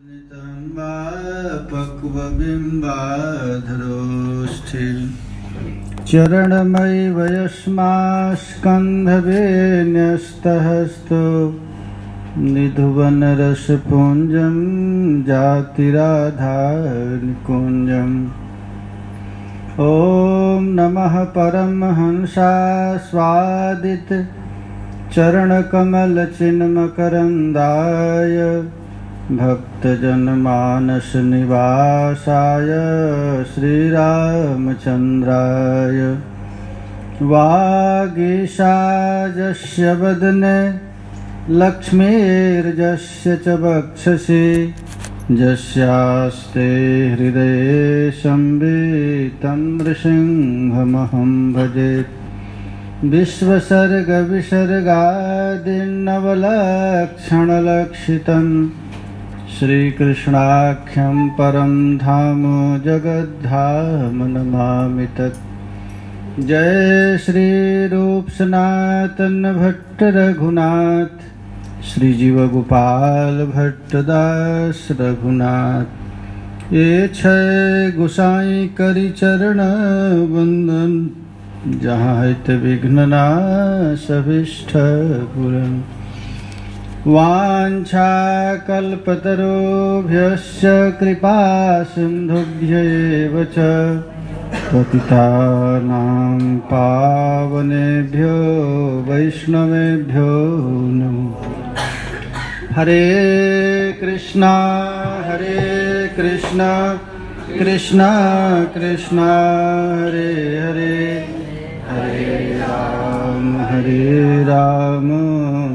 पक्वबिम्बाधरोष्ठिः चरणमयि वयस्मास्कन्धवेन्यस्तहस्तो निधुवनरसपुञ्जं जातिराधानिकुञ्जम्। ॐ नमः परमहंसास्वादित चरणकमलचिन्मकरन्दाय भक्तजनमानस निवासाय श्रीरामचन्द्राय। वागीशाजस्य वदने लक्ष्मीर्यस्य च वक्षसि यस्यास्ते हृदये संवितं नृसिंहमहं भजे। विश्वसर्गविसर्गादिर्नवलक्षणलक्षितं श्रीकृष्णाख्यं परं धाम जगद्धाम नमामि तत्। जय श्री रूप सनातन भट्ट रघुनाथ श्री जीव गोपाल भट्टदास रघुनाथ। ये छय गोसाई करि चरण वंदन जहाँ हित विघ्न नाश अभीष्ट पूरन। वाञ्छा कल्पतरुभ्यश्च कृपा सिन्धुभ्यैव च पतितानां पावनेभ्यो वैष्णवेभ्यो नमो। हरे कृष्णा कृष्णा कृष्णा हरे हरे, हरे राम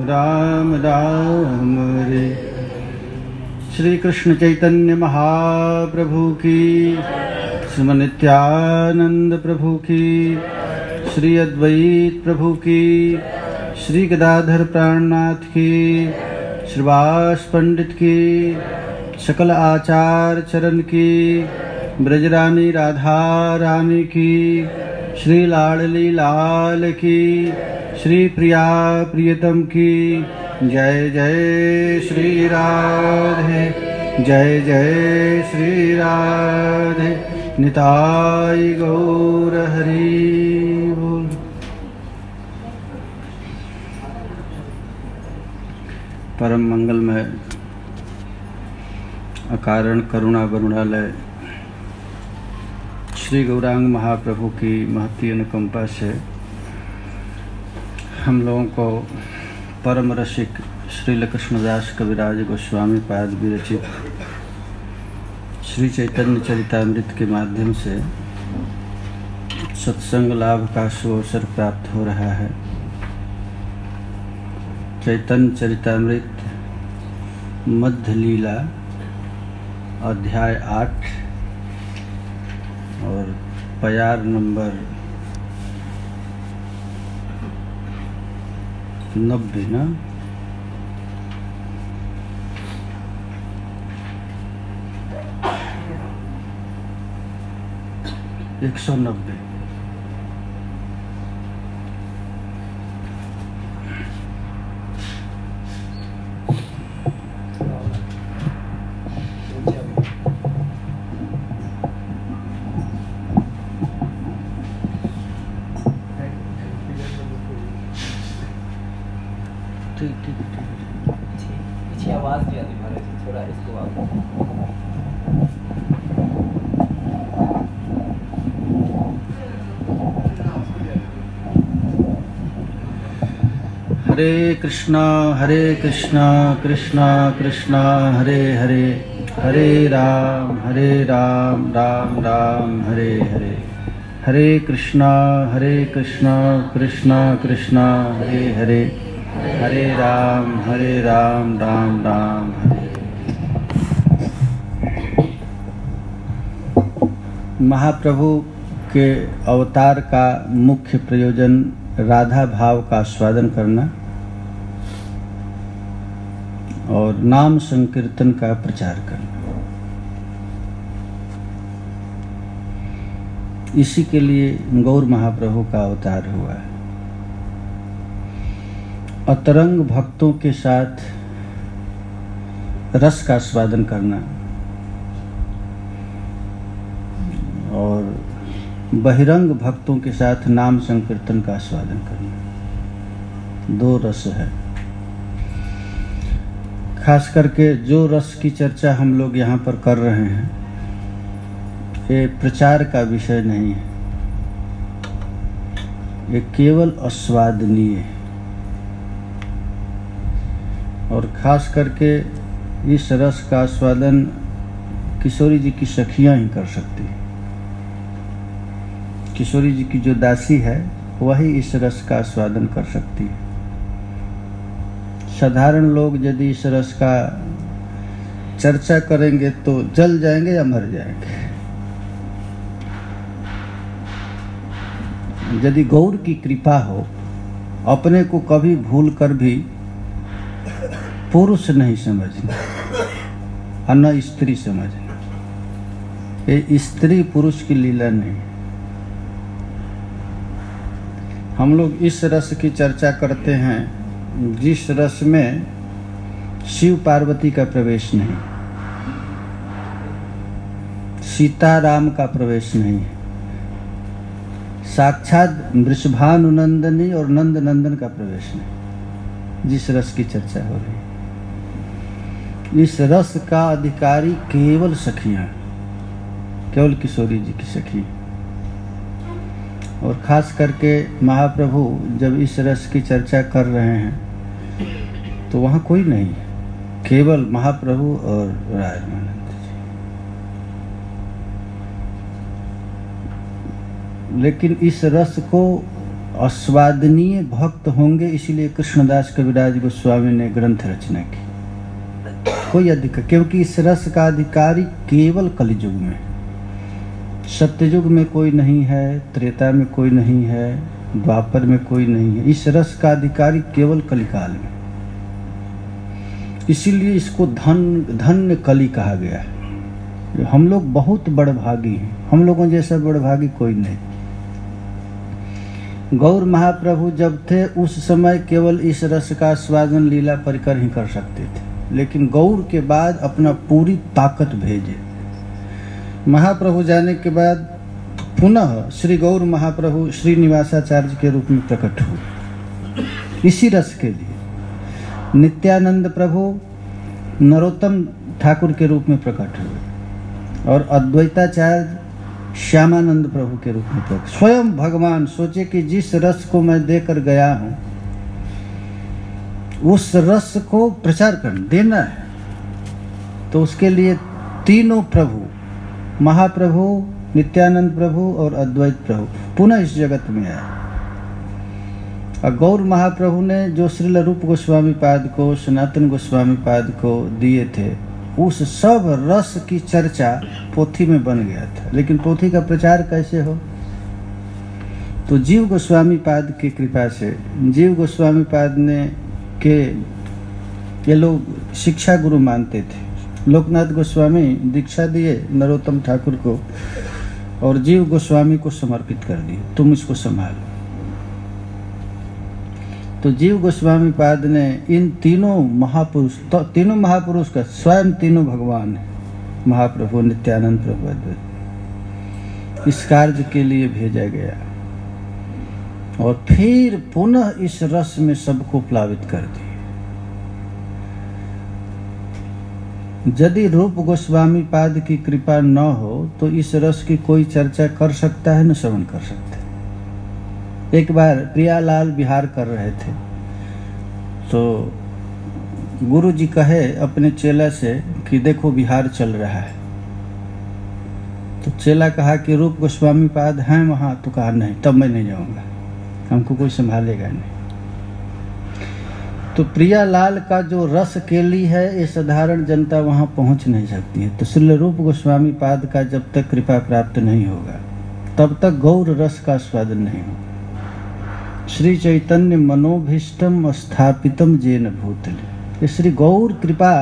राम राम हरे। श्री कृष्ण चैतन्य महाप्रभु की, श्रीमन् नित्यानंद प्रभु की, श्री अद्वैत प्रभु की, श्री गदाधर प्राणनाथ की, श्रीवास पंडित की, सकल आचार्य चरण की, ब्रजरानी राधा रानी की, श्री लाडली लाल की, श्री प्रिया प्रियतम की। जय जय श्री राधे, जय जय श्री राधे। निताई गौर हरि बोल। परम मंगलमय अकारण करुणा वरुणालय श्री गौरांग महाप्रभु की महती अनुकंपा से हम लोगों को परम रसिक श्रील कृष्णदास कविराज गोस्वामी पाद विरचित श्री चैतन्य चरितामृत के माध्यम से सत्संग लाभ का सुअवसर प्राप्त हो रहा है। चैतन्य चरितामृत मध्य लीला अध्याय 8 और प्यार नंबर 90 ना 190। पीछे आवाज नहीं आती महाराज जी, थोड़ा इसको आप। हरे कृष्णा कृष्णा कृष्णा हरे हरे, हरे राम राम राम हरे हरे। हरे कृष्णा कृष्णा कृष्णा हरे हरे, हरे राम राम राम हरे। महाप्रभु के अवतार का मुख्य प्रयोजन राधा भाव का आस्वादन करना और नाम संकीर्तन का प्रचार करना। इसी के लिए गौर महाप्रभु का अवतार हुआ है। अतरंग भक्तों के साथ रस का आस्वादन करना और बहिरंग भक्तों के साथ नाम संकीर्तन का आस्वादन करना, 2 रस है। खास करके जो रस की चर्चा हम लोग यहाँ पर कर रहे हैं, ये प्रचार का विषय नहीं है, ये केवल आस्वादनीय है। और खास करके इस रस का आस्वादन किशोरी जी की सखियां ही कर सकती हैं। किशोरी जी की जो दासी है वही इस रस का आस्वादन कर सकती है। साधारण लोग यदि इस रस का चर्चा करेंगे तो जल जाएंगे या मर जाएंगे। यदि गौर की कृपा हो, अपने को कभी भूल कर भी पुरुष नहीं समझना और न स्त्री समझना। ये स्त्री पुरुष की लीला नहीं। हम लोग इस रस की चर्चा करते हैं जिस रस में शिव पार्वती का प्रवेश नहीं, सीता राम का प्रवेश नहीं है, साक्षात वृषभानुनंदनी और नंद नंदन का प्रवेश नहीं। जिस रस की चर्चा हो रही है, इस रस का अधिकारी केवल सखियां, केवल किशोरी जी की सखी। और खास करके महाप्रभु जब इस रस की चर्चा कर रहे हैं तो वहाँ कोई नहीं है, केवल महाप्रभु और राजमानंद जी। लेकिन इस रस को आस्वादनीय भक्त होंगे, इसीलिए कृष्णदास कविराज गोस्वामी ने ग्रंथ रचना की। कोई अधिकार, क्योंकि इस रस का अधिकारी केवल कलियुग में, सत्ययुग में कोई नहीं है, त्रेता में कोई नहीं है, द्वापर में कोई नहीं है। इस रस का अधिकारी केवल कलिकाल में, इसीलिए इसको धन्य कली कहा गया है। हम लोग बहुत बड़भागी हैं, हम लोगों जैसा बड़भागी कोई नहीं। गौर महाप्रभु जब थे उस समय केवल इस रस का आस्वादन लीला परिकर ही कर सकते थे, लेकिन गौर के बाद अपना पूरी ताकत भेजे। महाप्रभु जाने के बाद पुनः श्री गौर महाप्रभु श्रीनिवासाचार्य के रूप में प्रकट हुए इसी रस के लिए। नित्यानंद प्रभु नरोत्तम ठाकुर के रूप में प्रकट हुए और अद्वैताचार्य श्यामानंद प्रभु के रूप में प्रकट। स्वयं भगवान सोचे कि जिस रस को मैं देकर गया हूं उस रस को प्रचार कर देना है, तो उसके लिए तीनों प्रभु, महाप्रभु, नित्यानंद प्रभु और अद्वैत प्रभु पुनः इस जगत में आए। और गौर महाप्रभु ने जो श्रील रूप गोस्वामी पाद को, सनातन गोस्वामी पाद को दिए थे, उस सब रस की चर्चा पोथी में बन गया था। लेकिन पोथी का प्रचार कैसे हो? तो जीव गोस्वामी पाद की कृपा से, जीव गोस्वामी पाद ने के ये लोग शिक्षा गुरु मानते थे। लोकनाथ गोस्वामी दीक्षा दिए नरोत्तम ठाकुर को और जीव गोस्वामी को समर्पित कर दिए, तुम इसको संभालो। तो जीव गोस्वामी पाद ने इन तीनों महापुरुष, तो तीनों महापुरुष का स्वयं तीनों भगवान है, महाप्रभु, नित्यानंद प्रभु, अद्वैत, इस कार्य के लिए भेजा गया और फिर पुनः इस रस में सबको प्लावित कर दिया। यदि रूप गोस्वामी पाद की कृपा न हो तो इस रस की कोई चर्चा कर सकता है, न श्रवण कर सकता है। एक बार प्रियालाल विहार कर रहे थे तो गुरु जी कहे अपने चेला से कि देखो विहार चल रहा है। तो चेला कहा कि रूप गोस्वामी पाद हैं वहाँ, तो कहा नहीं, तब मैं नहीं जाऊँगा, हमको कोई संभालेगा नहीं। तो प्रियालाल का जो रस केली है ये साधारण जनता वहाँ पहुँच नहीं सकती है। तो श्रील रूप गोस्वामी पाद का जब तक कृपा प्राप्त नहीं होगा तब तक गौर रस का स्वादन नहीं होगा। श्री चैतन्य मनोभीष्टम स्थापितम जेन भूतले, ये श्री गौर कृपा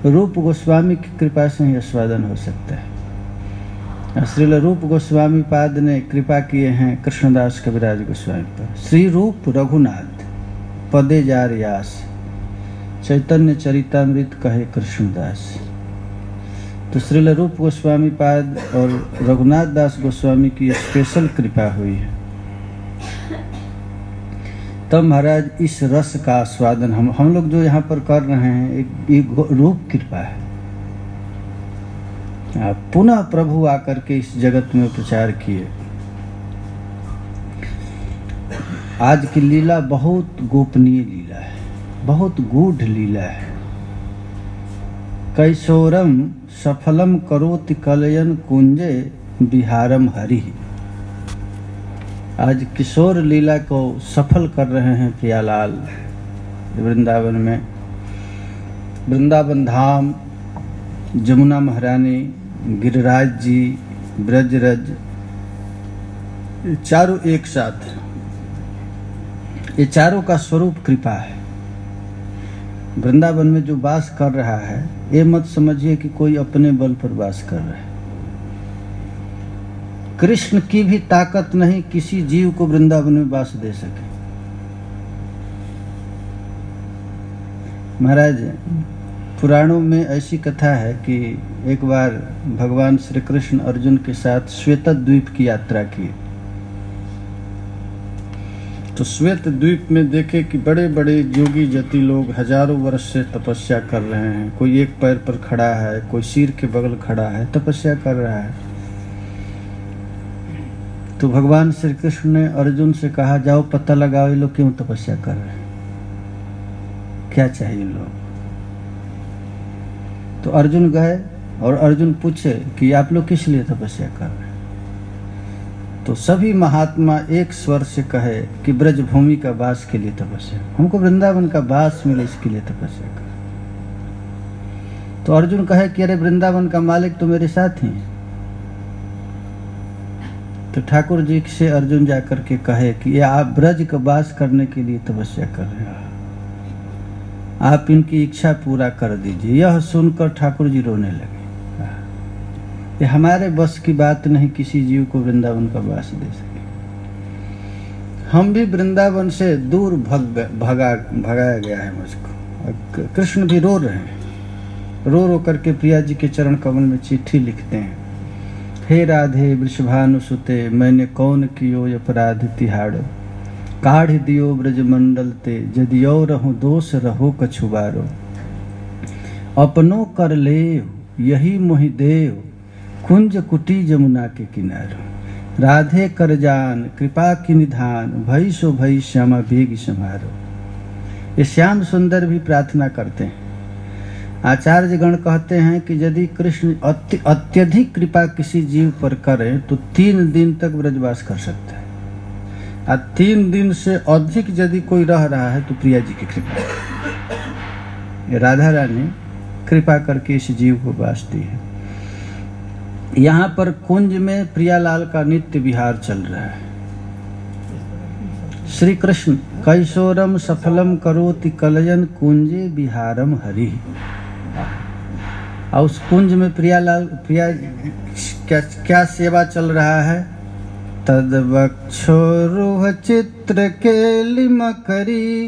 रूप गोस्वामी की कृपा से ही आस्वादन हो सकता है। श्रील रूप गोस्वामी पाद ने कृपा किए हैं कृष्णदास कविराज गोस्वामी पर। श्री रूप रघुनाथ पदे जा रियास चैतन्य चरितामृत कहे कृष्णदास। तो श्रील रूप गोस्वामी पाद और रघुनाथ दास गोस्वामी की स्पेशल कृपा हुई है। तब महाराज इस रस का आस्वादन हम लोग जो यहाँ पर कर रहे हैं, एक रूप कृपा है। पुनः प्रभु आकर के इस जगत में प्रचार किए। आज की लीला बहुत गोपनीय लीला है, बहुत गूढ़ लीला है। कैशोरम सफलम करोति कलयन कुंजे बिहारम हरि। आज किशोर लीला को सफल कर रहे हैं प्रियालाल वृंदावन में। वृंदावन धाम, जमुना महारानी, गिरिराज जी, ब्रजरज, चारों एक साथ, ये चारों का स्वरूप कृपा है। वृंदावन में जो वास कर रहा है, ये मत समझिए कि कोई अपने बल पर वास कर रहा है। कृष्ण की भी ताकत नहीं किसी जीव को वृंदावन में वास दे सके। महाराज, पुराणों में ऐसी कथा है कि एक बार भगवान श्री कृष्ण अर्जुन के साथ श्वेत द्वीप की यात्रा की। तो श्वेत द्वीप में देखे कि बड़े बड़े योगी जति लोग हजारों वर्ष से तपस्या कर रहे हैं। कोई एक पैर पर खड़ा है, कोई सिर के बगल खड़ा है, तपस्या कर रहा है। तो भगवान श्री कृष्ण ने अर्जुन से कहा, जाओ पता लगाओ ये लोग क्यों तपस्या कर रहे हैं, क्या चाहिए लोग। तो अर्जुन गए और अर्जुन पूछे कि आप लोग किस लिए तपस्या कर रहे हैं। तो सभी महात्मा एक स्वर से कहे कि ब्रजभूमि का वास के लिए तपस्या, हमको वृंदावन का वास मिले इसके लिए तपस्या कर। तो अर्जुन कहे कि अरे वृंदावन का मालिक तो मेरे साथ ही। तो ठाकुर जी से अर्जुन जाकर के कहे कि ये आप ब्रज का वास करने के लिए तपस्या कर रहे हैं, आप इनकी इच्छा पूरा कर दीजिए। यह सुनकर ठाकुर जी रोने लगे। ये हमारे बस की बात नहीं किसी जीव को वृंदावन का वास दे सके। हम भी वृंदावन से दूर भगाया गया है मुझको। कृष्ण भी रो रहे हैं, रो रो करके प्रिया जी के चरण कमल में चिट्ठी लिखते हैं। हे राधे वृषभानुसुते, मैंने कौन कियो अपराध तिहाड़ो, काढ़ दियो ब्रजमंडल ते, जदियो रहो दोष रहो कछुबारो। अपनो कर ले यही मोहि देव, कुंज कुटी जमुना के किनारो। राधे कर जान कृपा की निधान, भई सो भई श्यामा बेग संभारो। ये श्याम सुंदर भी प्रार्थना करते हैं। आचार्य गण कहते हैं कि यदि कृष्ण अत्यधिक कृपा किसी जीव पर करे तो 3 दिन तक ब्रजवास कर सकता है। और 3 दिन से अधिक यदि कोई रह रहा है तो प्रिया जी की कृपा है। राधा रानी कृपा करके इस जीव को वास दी है। यहाँ पर कुंज में प्रियालाल का नित्य विहार चल रहा है। श्री कृष्ण कैशोरम सफलम करोति कलयन कुंजे विहारम हरि। और उस कुंज में प्रिया क्या सेवा चल रहा है। तद वक्षोरुह चित्र केलिम करी,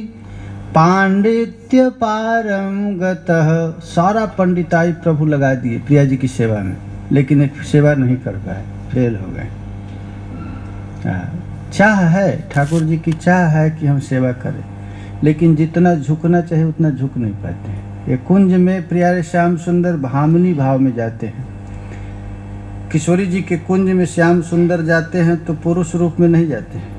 पांडित्य पारम गतः। सारा पंडिताई प्रभु लगा दिए प्रिया जी की सेवा में, लेकिन एक सेवा नहीं कर पाए, फेल हो गए। चाह है, ठाकुर जी की चाह है कि हम सेवा करें, लेकिन जितना झुकना चाहिए उतना झुक नहीं पाते हैं। ये कुंज में प्रियारे श्याम सुंदर भामिनी भाव में जाते हैं। किशोरी जी के कुंज में श्याम सुंदर जाते हैं तो पुरुष रूप में नहीं जाते हैं।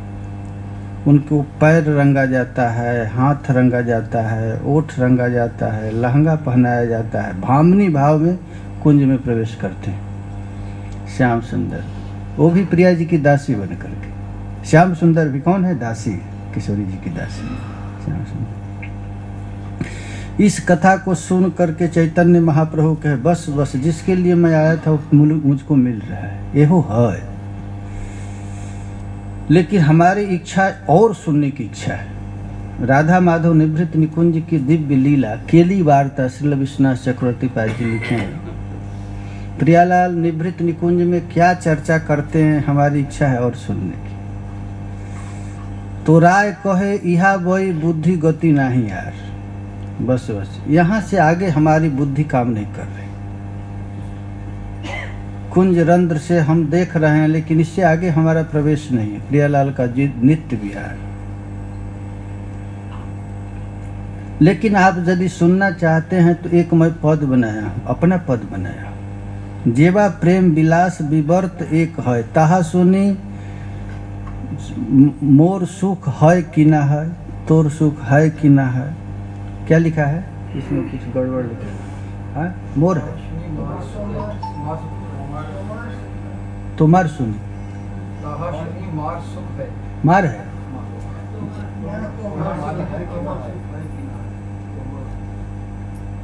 उनको पैर रंगा जाता है, हाथ रंगा जाता है, ओठ रंगा जाता है, लहंगा पहनाया जाता है। भामिनी भाव में कुंज में प्रवेश करते हैं श्याम सुंदर, वो भी प्रिया जी की दासी बन करके। श्याम सुंदर भी कौन है? दासी, किशोरी जी की दासी श्याम सुंदर। इस कथा को सुन करके चैतन्य महाप्रभु कहे, बस बस जिसके लिए मैं आया था वो मुझको मिल रहा है, एहो है। लेकिन हमारी इच्छा और सुनने की इच्छा है। राधा माधव निभृत निकुंज की दिव्य लीला केली वार्ता श्रील विश्वनाथ चक्रवर्ती पाद जी लिखे हैं। प्रियालाल निभृत निकुंज में क्या चर्चा करते हैं, हमारी इच्छा है और सुनने की। तो राय कहे इहा बोई बुद्धि गति नाही यार। बस बस यहाँ से आगे हमारी बुद्धि काम नहीं कर रही। कुंज रंध्र से हम देख रहे हैं, लेकिन इससे आगे हमारा प्रवेश नहीं है। प्रियालाल का नित्य विहार। लेकिन आप यदि सुनना चाहते हैं तो एक मैं पद बनाया, अपना पद बनाया। जेवा प्रेम विलास विवर्त एक है, ताहा सुनी मोर सुख है कि ना है, तोर सुख है कि ना है। क्या लिखा है इसमें? कुछ गड़बड़ लिखा है। हाँ, मोर है, तुम्हार सुनी, मार है।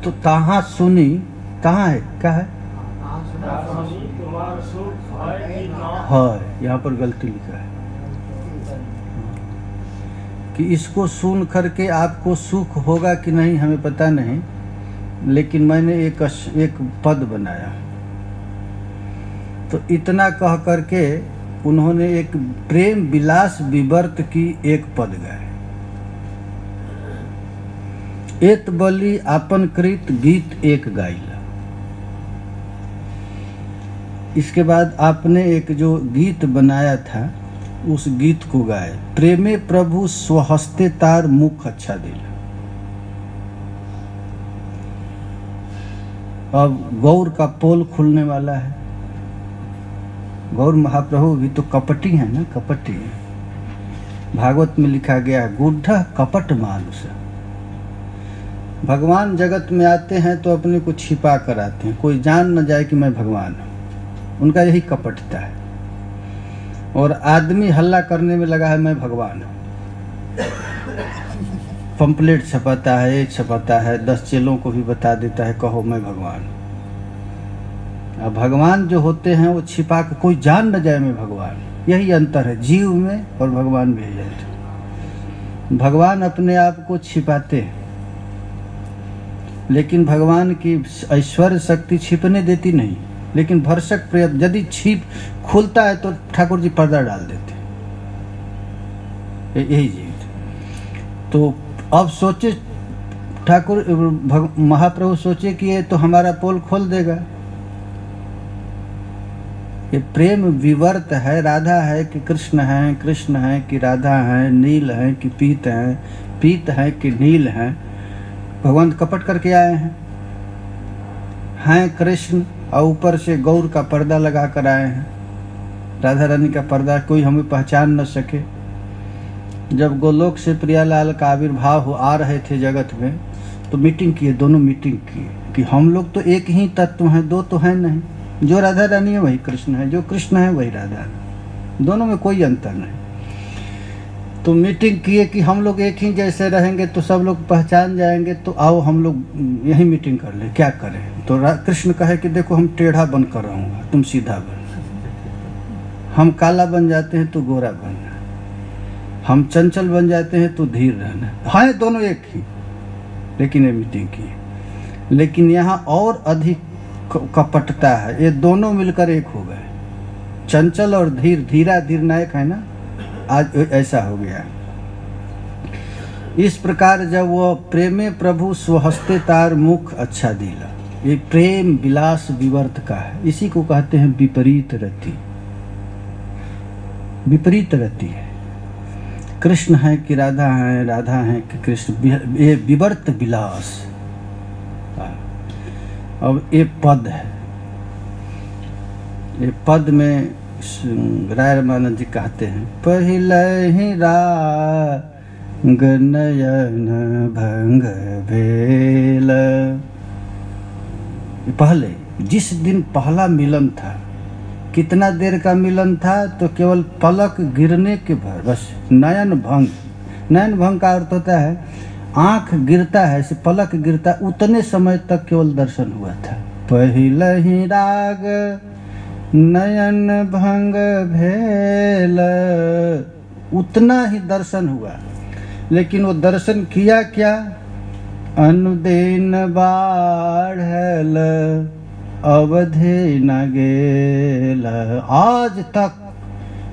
तो ताहा सुनी, कहाँ है? क्या है? है, यहाँ पर गलती लिखा है कि इसको सुन करके आपको सुख होगा कि नहीं हमें पता नहीं, लेकिन मैंने एक पद बनाया। तो इतना कह करके उन्होंने एक प्रेम विलास विवर्त की एक पद गाए। एत बलि आपन कृत गीत एक गाइला। इसके बाद आपने एक जो गीत बनाया था उस गीत को गाए। प्रेमे प्रभु स्वहस्ते तार मुख अच्छा दिला। अब गौर का पोल खुलने वाला है। गौर महाप्रभु भी तो कपटी है ना, कपटी है। भागवत में लिखा गया है, गुड्ढा कपट मानुष। भगवान जगत में आते हैं तो अपने को छिपा कर आते हैं, कोई जान न जाए कि मैं भगवान हूं। उनका यही कपटता है। और आदमी हल्ला करने में लगा है, मैं भगवान हूं। पंपलेट छपाता है, एक छपाता है, 10 चेलों को भी बता देता है, कहो मैं भगवान हूं। अब भगवान जो होते हैं वो छिपा के, कोई जान न जाए मैं भगवान। यही अंतर है जीव में और भगवान में। यही अंतर। भगवान अपने आप को छिपाते हैं, लेकिन भगवान की ऐश्वर्य शक्ति छिपने देती नहीं। लेकिन भरसक प्रयत्न, यदि छिप खुलता है तो ठाकुर जी पर्दा डाल देते। यही जीवित। तो अब सोचे ठाकुर महाप्रभु सोचे कि ये तो हमारा पोल खोल देगा। ये प्रेम विवर्त है, राधा है कि कृष्ण है, कृष्ण है कि राधा है, नील है कि पीत है, पीत है कि नील है। भगवान कपट करके आए हैं कृष्ण, और ऊपर से गौर का पर्दा लगा कर आए हैं। राधा रानी का पर्दा, कोई हमें पहचान न सके। जब गोलोक से प्रियालाल का आविर्भाव आ रहे थे जगत में, तो मीटिंग किए, दोनों मीटिंग किए कि हम लोग तो एक ही तत्व हैं, दो तो हैं नहीं। जो राधा रानी है वही कृष्ण है, जो कृष्ण है वही राधा है, दोनों में कोई अंतर नहीं। तो मीटिंग किए कि हम लोग एक ही जैसे रहेंगे तो सब लोग पहचान जाएंगे, तो आओ हम लोग यही मीटिंग कर ले, क्या करें। तो कृष्ण कहे कि देखो हम टेढ़ा बन कर रहूँगा, तुम सीधा बन। हम काला बन जाते हैं तो गोरा बनना, हम चंचल बन जाते हैं तो धीर रहना। हाँ, दोनों एक ही, लेकिन ये मीटिंग की। लेकिन यहाँ और अधिक कपटता है। ये दोनों मिलकर एक हो गए, चंचल और धीर। धीरा धीर नायक है ना, आज ऐसा हो गया। इस प्रकार जब वो प्रेमे प्रभु स्वहस्ते तार मुख अच्छा दिला, ये प्रेम विलास विवर्त का है। इसी को कहते हैं विपरीत रति। विपरीत रति है, कृष्ण है कि राधा है, राधा है कि कृष्ण, ये विवर्त विलास। अब ये पद है, ये पद में राय रामानंद जी कहते हैं, पहले ही राग नयन भंग भेल। पहले जिस दिन पहला मिलन था, कितना देर का मिलन था, तो केवल पलक गिरने के भर, बस नयन भंग। नयन भंग का अर्थ होता है आंख गिरता है, ऐसे पलक गिरता, उतने समय तक केवल दर्शन हुआ था। पहले ही राग नयन भंग भेल, उतना ही दर्शन हुआ। लेकिन वो दर्शन किया क्या? अनुदिन बाढ़ल अवधि न गेल। आज तक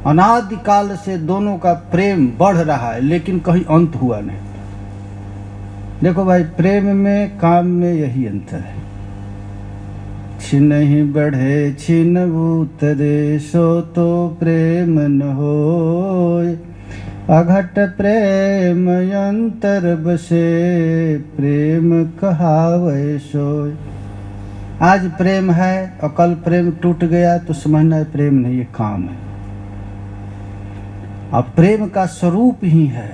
अनादिकाल से दोनों का प्रेम बढ़ रहा है, लेकिन कहीं अंत हुआ नहीं। देखो भाई, प्रेम में काम में यही अंतर है। छिनहि बढ़े छिन उतरे, सो तो प्रेम न होय। अघट प्रेम अंतर बसे, प्रेम कहावै सोय। आज प्रेम है और कल प्रेम टूट गया तो समझना है प्रेम नहीं, ये काम है। अब प्रेम का स्वरूप ही है,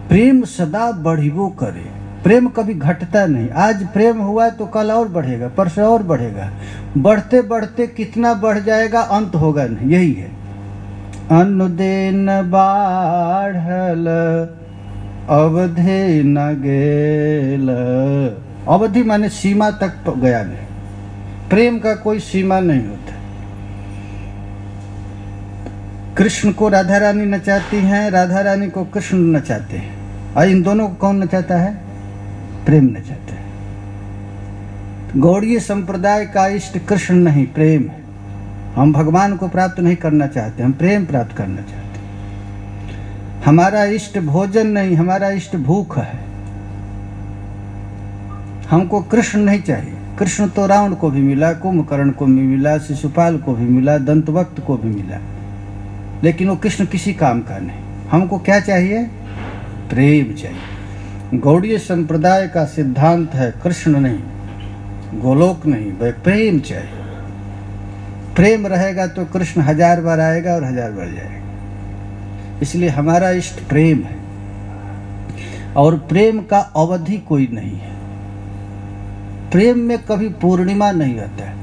प्रेम सदा बढ़िबो करे। प्रेम कभी घटता नहीं। आज प्रेम हुआ है तो कल और बढ़ेगा, परसों और बढ़ेगा। बढ़ते बढ़ते कितना बढ़ जाएगा, अंत होगा नहीं। यही है अनुदिन बाढ़ल, अवधि न गेल। अवधि माने सीमा तक गया नहीं। प्रेम का कोई सीमा नहीं होता। कृष्ण को राधा रानी नचाती हैं, राधा रानी को कृष्ण नचाते हैं। और इन दोनों को कौन नचाता है? प्रेम नचाता है। गौड़ीय संप्रदाय का इष्ट कृष्ण नहीं, प्रेम है। हम भगवान को प्राप्त नहीं करना चाहते, हम प्रेम प्राप्त करना चाहते हैं। हमारा इष्ट भोजन नहीं, हमारा इष्ट भूख है। हमको कृष्ण नहीं चाहिए। कृष्ण तो रावण को भी मिला, कुंभकर्ण को भी मिला, शिशुपाल को भी मिला, दंतवक्त को भी मिला, लेकिन वो कृष्ण किसी काम का नहीं। हमको क्या चाहिए? प्रेम चाहिए। गौड़ीय संप्रदाय का सिद्धांत है कृष्ण नहीं, गोलोक नहीं, भाई प्रेम चाहिए। प्रेम रहेगा तो कृष्ण 1000 बार आएगा और 1000 बार जाएगा। इसलिए हमारा इष्ट प्रेम है। और प्रेम का अवधि कोई नहीं है। प्रेम में कभी पूर्णिमा नहीं रहता है।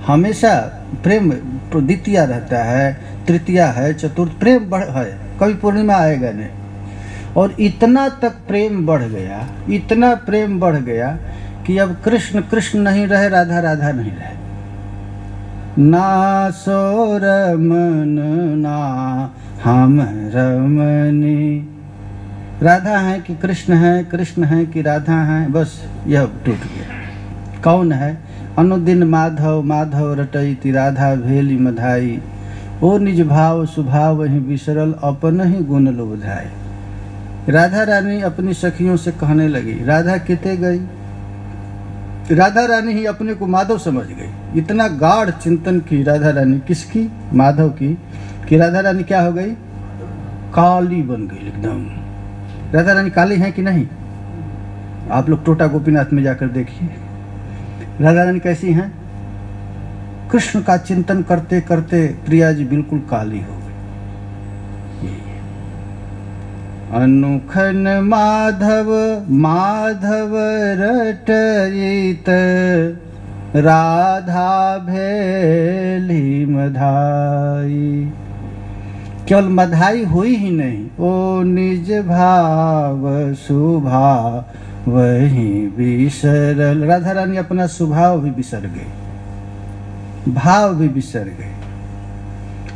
हमेशा प्रेम द्वितीया रहता है, तृतीया है, चतुर्थ प्रेम है, कभी पूर्णिमा आएगा नहीं। और इतना तक प्रेम बढ़ गया, इतना प्रेम बढ़ गया कि अब कृष्ण कृष्ण नहीं रहे, राधा राधा नहीं रहे। ना सो रमन ना हम रमनी। राधा है कि कृष्ण है, कृष्ण है कि राधा है, बस यह टूट गया। कौन है? अनुदिन माधव माधव रटैति, राधा भेली मधाई। ओ निज भाव सुभाव वही बिसरल, अपन ही गुण लोधाई। राधा रानी अपनी सखियों से कहने लगी, राधा किते गई? राधा रानी ही अपने को माधव समझ गई। इतना गाढ़ चिंतन की राधा रानी, किसकी? माधव की। कि राधा रानी क्या हो गई? काली बन गई एकदम। राधा रानी काली है कि नहीं? आप लोग टोटा गोपीनाथ में जाकर देखिए, राधा रानी कैसी हैं? कृष्ण का चिंतन करते करते प्रिया जी बिल्कुल काली हो गई। अनुखन माधव माधव रटयित, राधा भेली मधाई। केवल मधाई हुई ही नहीं, ओ निज भाव सुभाव वही बिसरल। राधा रानी अपना स्वभाव भी बिसर गई, भाव भी बिसर गई,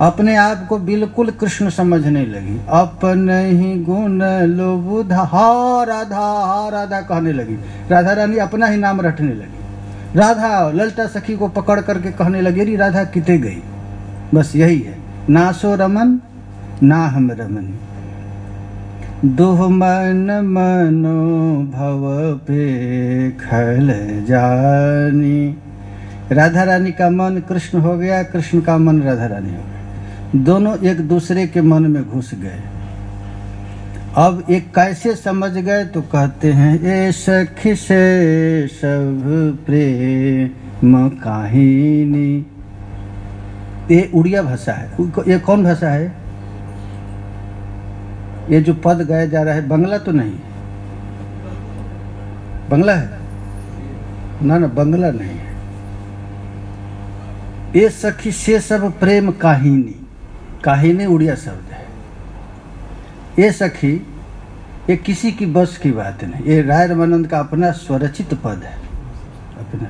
अपने आप को बिल्कुल कृष्ण समझने लगी। अपने ही गुण लोबुधा, हा राधा कहने लगी। राधा रानी अपना ही नाम रटने लगी। राधा ललिता सखी को पकड़ करके कहने लगी, अरे राधा किते गई? बस यही है, ना सो रमन ना हम रमनी। दुह मन मनो भव पे खल जानी। राधा रानी का मन कृष्ण हो गया, कृष्ण का मन राधा रानी हो गया। दोनों एक दूसरे के मन में घुस गए। अब एक कैसे समझ गए तो कहते हैं, ए सखी से सब प्रेम काहिनी। ये उड़िया भाषा है। ये कौन भाषा है? ये जो पद गाया जा रहा है बंगला तो नहीं? बंगला है ना? ना, बंगला नहीं है। ये सखी से सब प्रेम काहिनी। काहिनी उड़िया शब्द है। ये सखी, ये किसी की बस की बात नहीं। ये राय रमानंद का अपना स्वरचित पद है, अपना।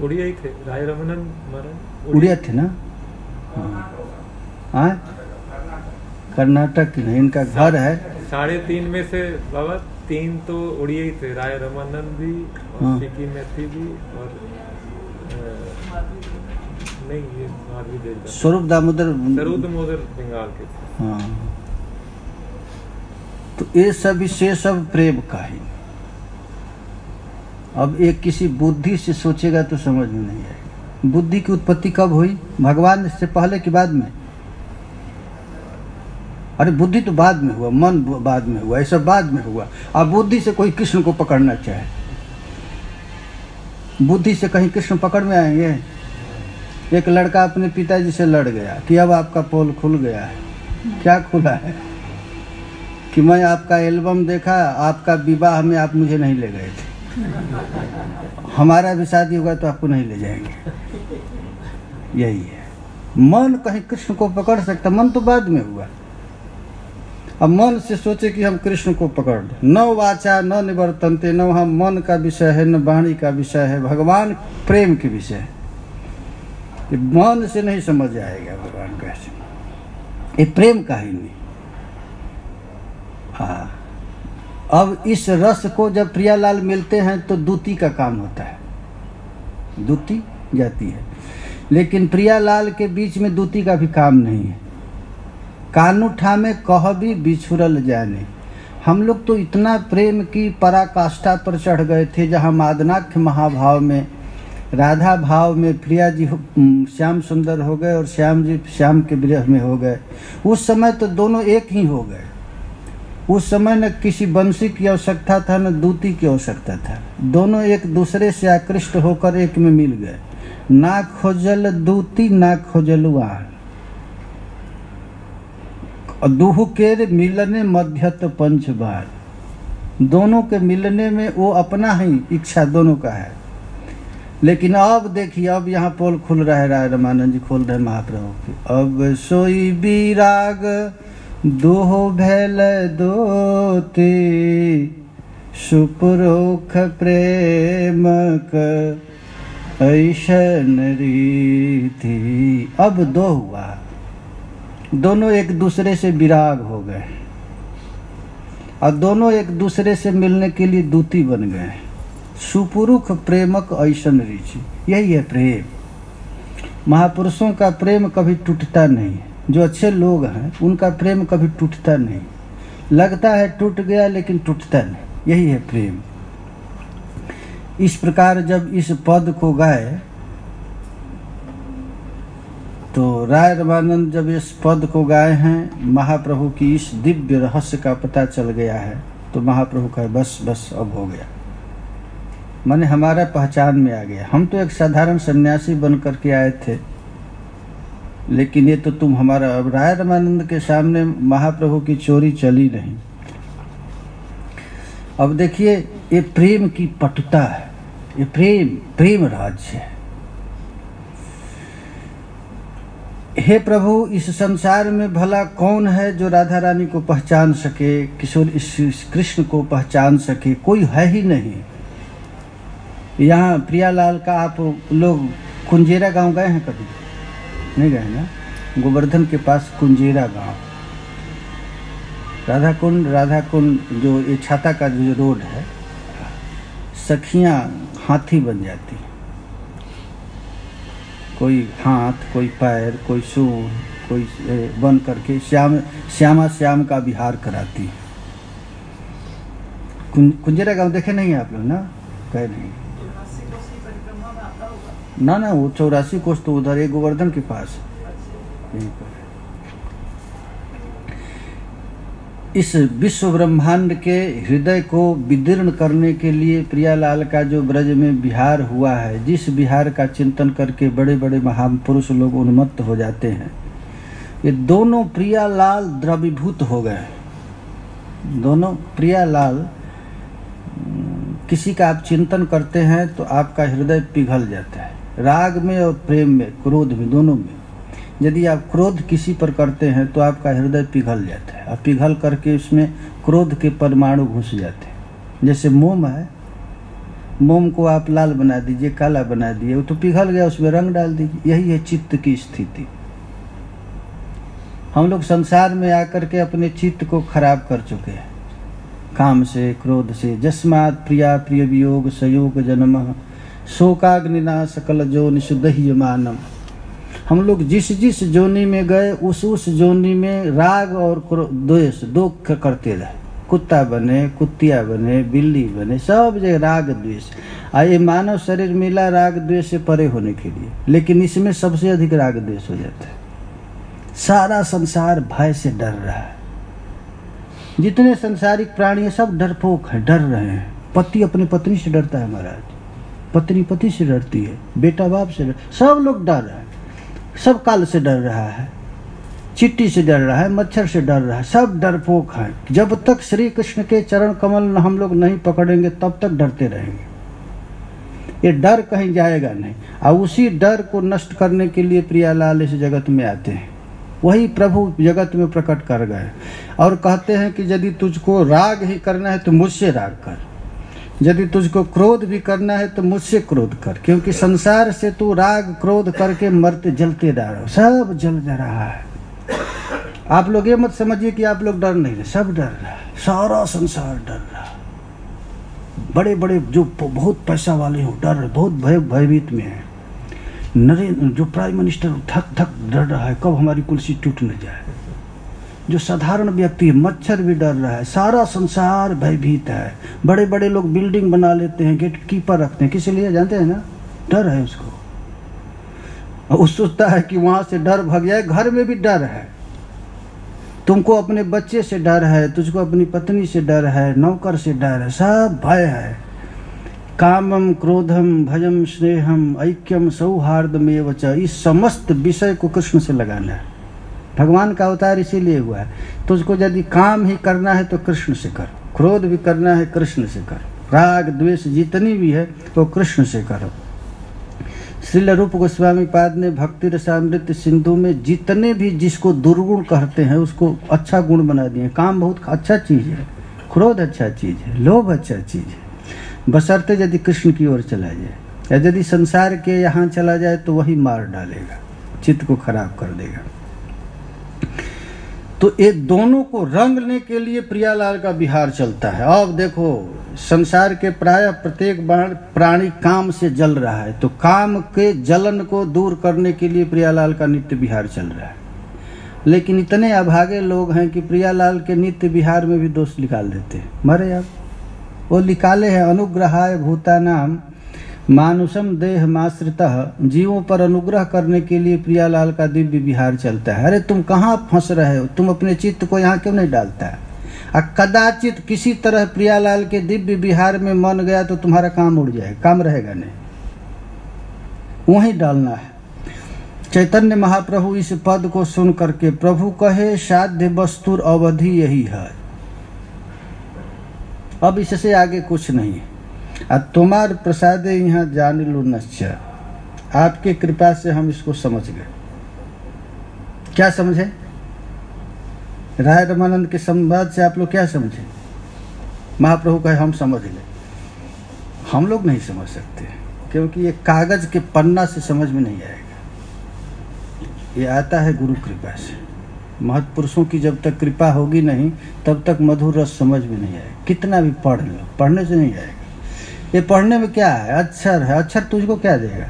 उड़िया ही थे राय रमानंद, उड़िया थे ना? हाँ, कर्नाटक नहीं, इनका घर है। 3.5 में से बाबा 3 तो उड़िया ही थे, राय रमानंद भी और सिक्की मैथी भी और नहीं, ये भी देता स्वरूप दामोदर बंगाल के थे। हाँ, तो ये सब विषय सब प्रेम का ही। अब एक किसी बुद्धि से सोचेगा तो समझ में नहीं आएगा। बुद्धि की उत्पत्ति कब हुई? भगवान से पहले कि बाद में? अरे बुद्धि तो बाद में हुआ, मन बाद में हुआ, ये सब बाद में हुआ। अब बुद्धि से कोई कृष्ण को पकड़ना चाहे, बुद्धि से कहीं कृष्ण पकड़ में आएंगे? एक लड़का अपने पिताजी से लड़ गया कि अब आपका पोल खुल गया है। क्या खुला है? कि मैं आपका एल्बम देखा, आपका विवाह में आप मुझे नहीं ले गए थे, हमारा भी शादी होगा तो आपको नहीं ले जाएंगे। यही है। मन कहीं कृष्ण को पकड़ सकता? मन तो बाद में हुआ। अब मन से सोचे कि हम कृष्ण को पकड़ लें। न वाचा न निवर्तन्ते, न हम मन का विषय है न वाणी का विषय है, भगवान प्रेम के विषय है। मन से नहीं समझ आएगा भगवान कैसे, ये प्रेम का ही नहीं। हाँ, अब इस रस को जब प्रियालाल मिलते हैं तो दूती का काम होता है, दूती जाती है। लेकिन प्रियालाल के बीच में दूती का भी काम नहीं है। कानूठा में कह भी बिछुरल जाने। हम लोग तो इतना प्रेम की पराकाष्ठा पर चढ़ गए थे, जहाँ मादनाख्य महाभाव में, राधा भाव में प्रिया जी श्याम सुंदर हो गए और श्याम जी श्याम के विरह में हो गए। उस समय तो दोनों एक ही हो गए। उस समय न किसी बंसी की आवश्यकता था न दूती की आवश्यकता था। दोनों एक दूसरे से आकृष्ट होकर एक में मिल गए। ना खोजल दूती ना खोजलुआन, दूह के मिलने मध्यत पंच बार। दोनों के मिलने में वो अपना ही इच्छा दोनों का है। लेकिन अब देखिए, अब यहाँ पोल खुल रहा है, राय रामानंद जी खोल रहे महाप्रभु की। अब सोई विराग दोह भैल दोती, सुपुरुख प्रेमक ऐसन रीति। अब दो हुआ, दोनों एक दूसरे से विराग हो गए और दोनों एक दूसरे से मिलने के लिए दूती बन गए। सुपुरुख प्रेमक ऐसन रीति, यही है प्रेम। महापुरुषों का प्रेम कभी टूटता नहीं। जो अच्छे लोग हैं उनका प्रेम कभी टूटता नहीं। लगता है टूट गया लेकिन टूटता नहीं, यही है प्रेम। इस प्रकार जब इस पद को गाए तो राय रामानंद जब इस पद को गाए हैं, महाप्रभु की इस दिव्य रहस्य का पता चल गया है, तो महाप्रभु कहे बस बस अब हो गया, माने हमारा पहचान में आ गया। हम तो एक साधारण सन्यासी बन करके आए थे, लेकिन ये तो तुम हमारा। अब राय रामानंद के सामने महाप्रभु की चोरी चली नहीं। अब देखिए, ये प्रेम की पटुता है, ये प्रेम राज्य है। हे प्रभु, इस संसार में भला कौन है जो राधा रानी को पहचान सके, किशोर इस कृष्ण को पहचान सके? कोई है ही नहीं। यहाँ प्रियालाल का आप लोग कुंजेरा गांव गए हैं? कभी नहीं गए ना? गोवर्धन के पास कुंजेरा गांव, राधा कुंड जो ये छाता का जो रोड है, सखियां हाथी बन जाती, कोई हाथ, कोई पैर, कोई सूंड, कोई बन करके श्याम का विहार कराती। कुंजेरा गांव देखे नहीं आप लोग ना? कह नहीं ना, वो 84 कोष तो उधर है, गोवर्धन के पास। इस विश्व ब्रह्मांड के हृदय को विदीर्ण करने के लिए प्रियालाल का जो ब्रज में विहार हुआ है, जिस विहार का चिंतन करके बड़े बड़े महापुरुष लोग उन्मत्त हो जाते हैं, ये दोनों प्रियालाल द्रवीभूत हो गए। दोनों प्रियालाल, किसी का आप चिंतन करते हैं तो आपका हृदय पिघल जाता है, राग में और प्रेम में, क्रोध में, दोनों में। यदि आप क्रोध किसी पर करते हैं तो आपका हृदय पिघल जाता है, और पिघल करके उसमें क्रोध के परमाणु घुस जाते हैं। जैसे मोम है, मोम को आप लाल बना दीजिए, काला बना दिए, वो तो पिघल गया, उसमें रंग डाल दीजिए। यही है चित्त की स्थिति। हम लोग संसार में आकर के अपने चित्त को खराब कर चुके हैं, काम से, क्रोध से। जस्मात् प्रिया प्रिय वियोग संयोग जन्म, शोकाग्निना सकल जोनि सुदह्यमानम। हम लोग जिस जिस जोनी में गए, उस जोनी में राग और द्वेष दो करते रहे, कुत्ता बने, कुत्तिया बने, बिल्ली बने, सब जगह राग द्वेष। ये मानव शरीर मिला राग द्वेष से परे होने के लिए, लेकिन इसमें सबसे अधिक राग द्वेष हो जाता है। सारा संसार भय से डर रहा है। जितने संसारिक प्राणी हैं सब डरपोक हैं, डर रहे हैं। पति अपने पत्नी से डरता है महाराज, पत्नी पति से डरती है, बेटा बाप से डर, सब लोग डर रहे हैं। सब काल से डर रहा है, चींटी से डर रहा है, मच्छर से डर रहा है, सब डरपोक हैं। जब तक श्री कृष्ण के चरण कमल हम लोग नहीं पकड़ेंगे तब तक डरते रहेंगे। ये डर कहीं जाएगा नहीं। और उसी डर को नष्ट करने के लिए प्रियालाल इस जगत में आते हैं। वही प्रभु जगत में प्रकट कर गए और कहते हैं कि यदि तुझको राग ही करना है तो मुझसे राग कर, यदि तुझको क्रोध भी करना है तो मुझसे क्रोध कर, क्योंकि संसार से तू राग क्रोध करके मरते जलते जा रहा हो, सब जल जा रहा है। आप लोग ये मत समझिए कि आप लोग डर नहीं रहे, सब डर रहा है, सारा संसार डर रहा है। बड़े बड़े जो बहुत पैसा वाले हो डर रहे, बहुत भयभीत में है। नरेंद्र जो प्राइम मिनिस्टर धक धक डर रहा है कब हमारी कुर्सी टूट न जाए। जो साधारण व्यक्ति है, मच्छर भी डर रहा है, सारा संसार भयभीत है। बड़े बड़े लोग बिल्डिंग बना लेते हैं, गेट कीपर रखते हैं, किस लिए जानते हैं ना? डर है उसको। और सोचता है कि वहां से डर भाग जाए। घर में भी डर है, तुमको अपने बच्चे से डर है, तुझको अपनी पत्नी से डर है, नौकर से डर है, सब भय है। कामम क्रोधम भयम स्नेहम ऐक्यम सौहार्दमेव च, इस समस्त विषय को कृष्ण से लगाना है। भगवान का अवतार इसीलिए हुआ है। तुझको यदि काम ही करना है तो कृष्ण से कर, क्रोध भी करना है कृष्ण से कर, राग द्वेष जितनी भी है तो कृष्ण से करो। श्रील रूप गोस्वामी पाद ने भक्ति रसामृत सिंधु में जितने भी जिसको दुर्गुण कहते हैं उसको अच्छा गुण बना दिए। काम बहुत अच्छा चीज़ है, क्रोध अच्छा चीज़ है, लोभ अच्छा चीज़ है, बशर्ते यदि कृष्ण की ओर चला जाए। या यदि संसार के यहाँ चला जाए तो वही मार डालेगा, चित्त को खराब कर देगा। तो ये दोनों को रंगने के लिए प्रियालाल का विहार चलता है। अब देखो संसार के प्राय प्रत्येक प्राणी काम से जल रहा है, तो काम के जलन को दूर करने के लिए प्रियालाल का नित्य विहार चल रहा है। लेकिन इतने अभागे लोग हैं कि प्रियालाल के नित्य विहार में भी दोष निकाल देते हैं। मरे अब वो निकाले हैं, अनुग्रहाय भूतानाम मानुषम देह माश्रितः, जीवों पर अनुग्रह करने के लिए प्रियालाल का दिव्य विहार चलता है। अरे तुम कहाँ फंस रहे हो? तुम अपने चित्त को यहाँ क्यों नहीं डालता है? कदाचित किसी तरह प्रियालाल के दिव्य विहार में मन गया तो तुम्हारा काम उड़ जाए, काम रहेगा नहीं, वहीं डालना है। चैतन्य महाप्रभु इस पद को सुन करके प्रभु कहे साध्य वस्तुर अवधि यही है, अब इससे आगे कुछ नहीं है। तुम्हार प्रसादे यहाँ जान लो नश्च, आपके कृपा से हम इसको समझ गए। क्या समझे? राय रमानंद के संवाद से आप लोग क्या समझे? महाप्रभु कहे हम समझ गए। हम लोग नहीं समझ सकते, क्योंकि ये कागज के पन्ना से समझ में नहीं आएगा। ये आता है गुरु कृपा से। महत्पुरुषों की जब तक कृपा होगी नहीं तब तक मधुर रस समझ में नहीं आएगा। कितना भी पढ़ लो, पढ़ने से नहीं आएगा। ये पढ़ने में क्या है? अक्षर है, अक्षर तुझको क्या देगा?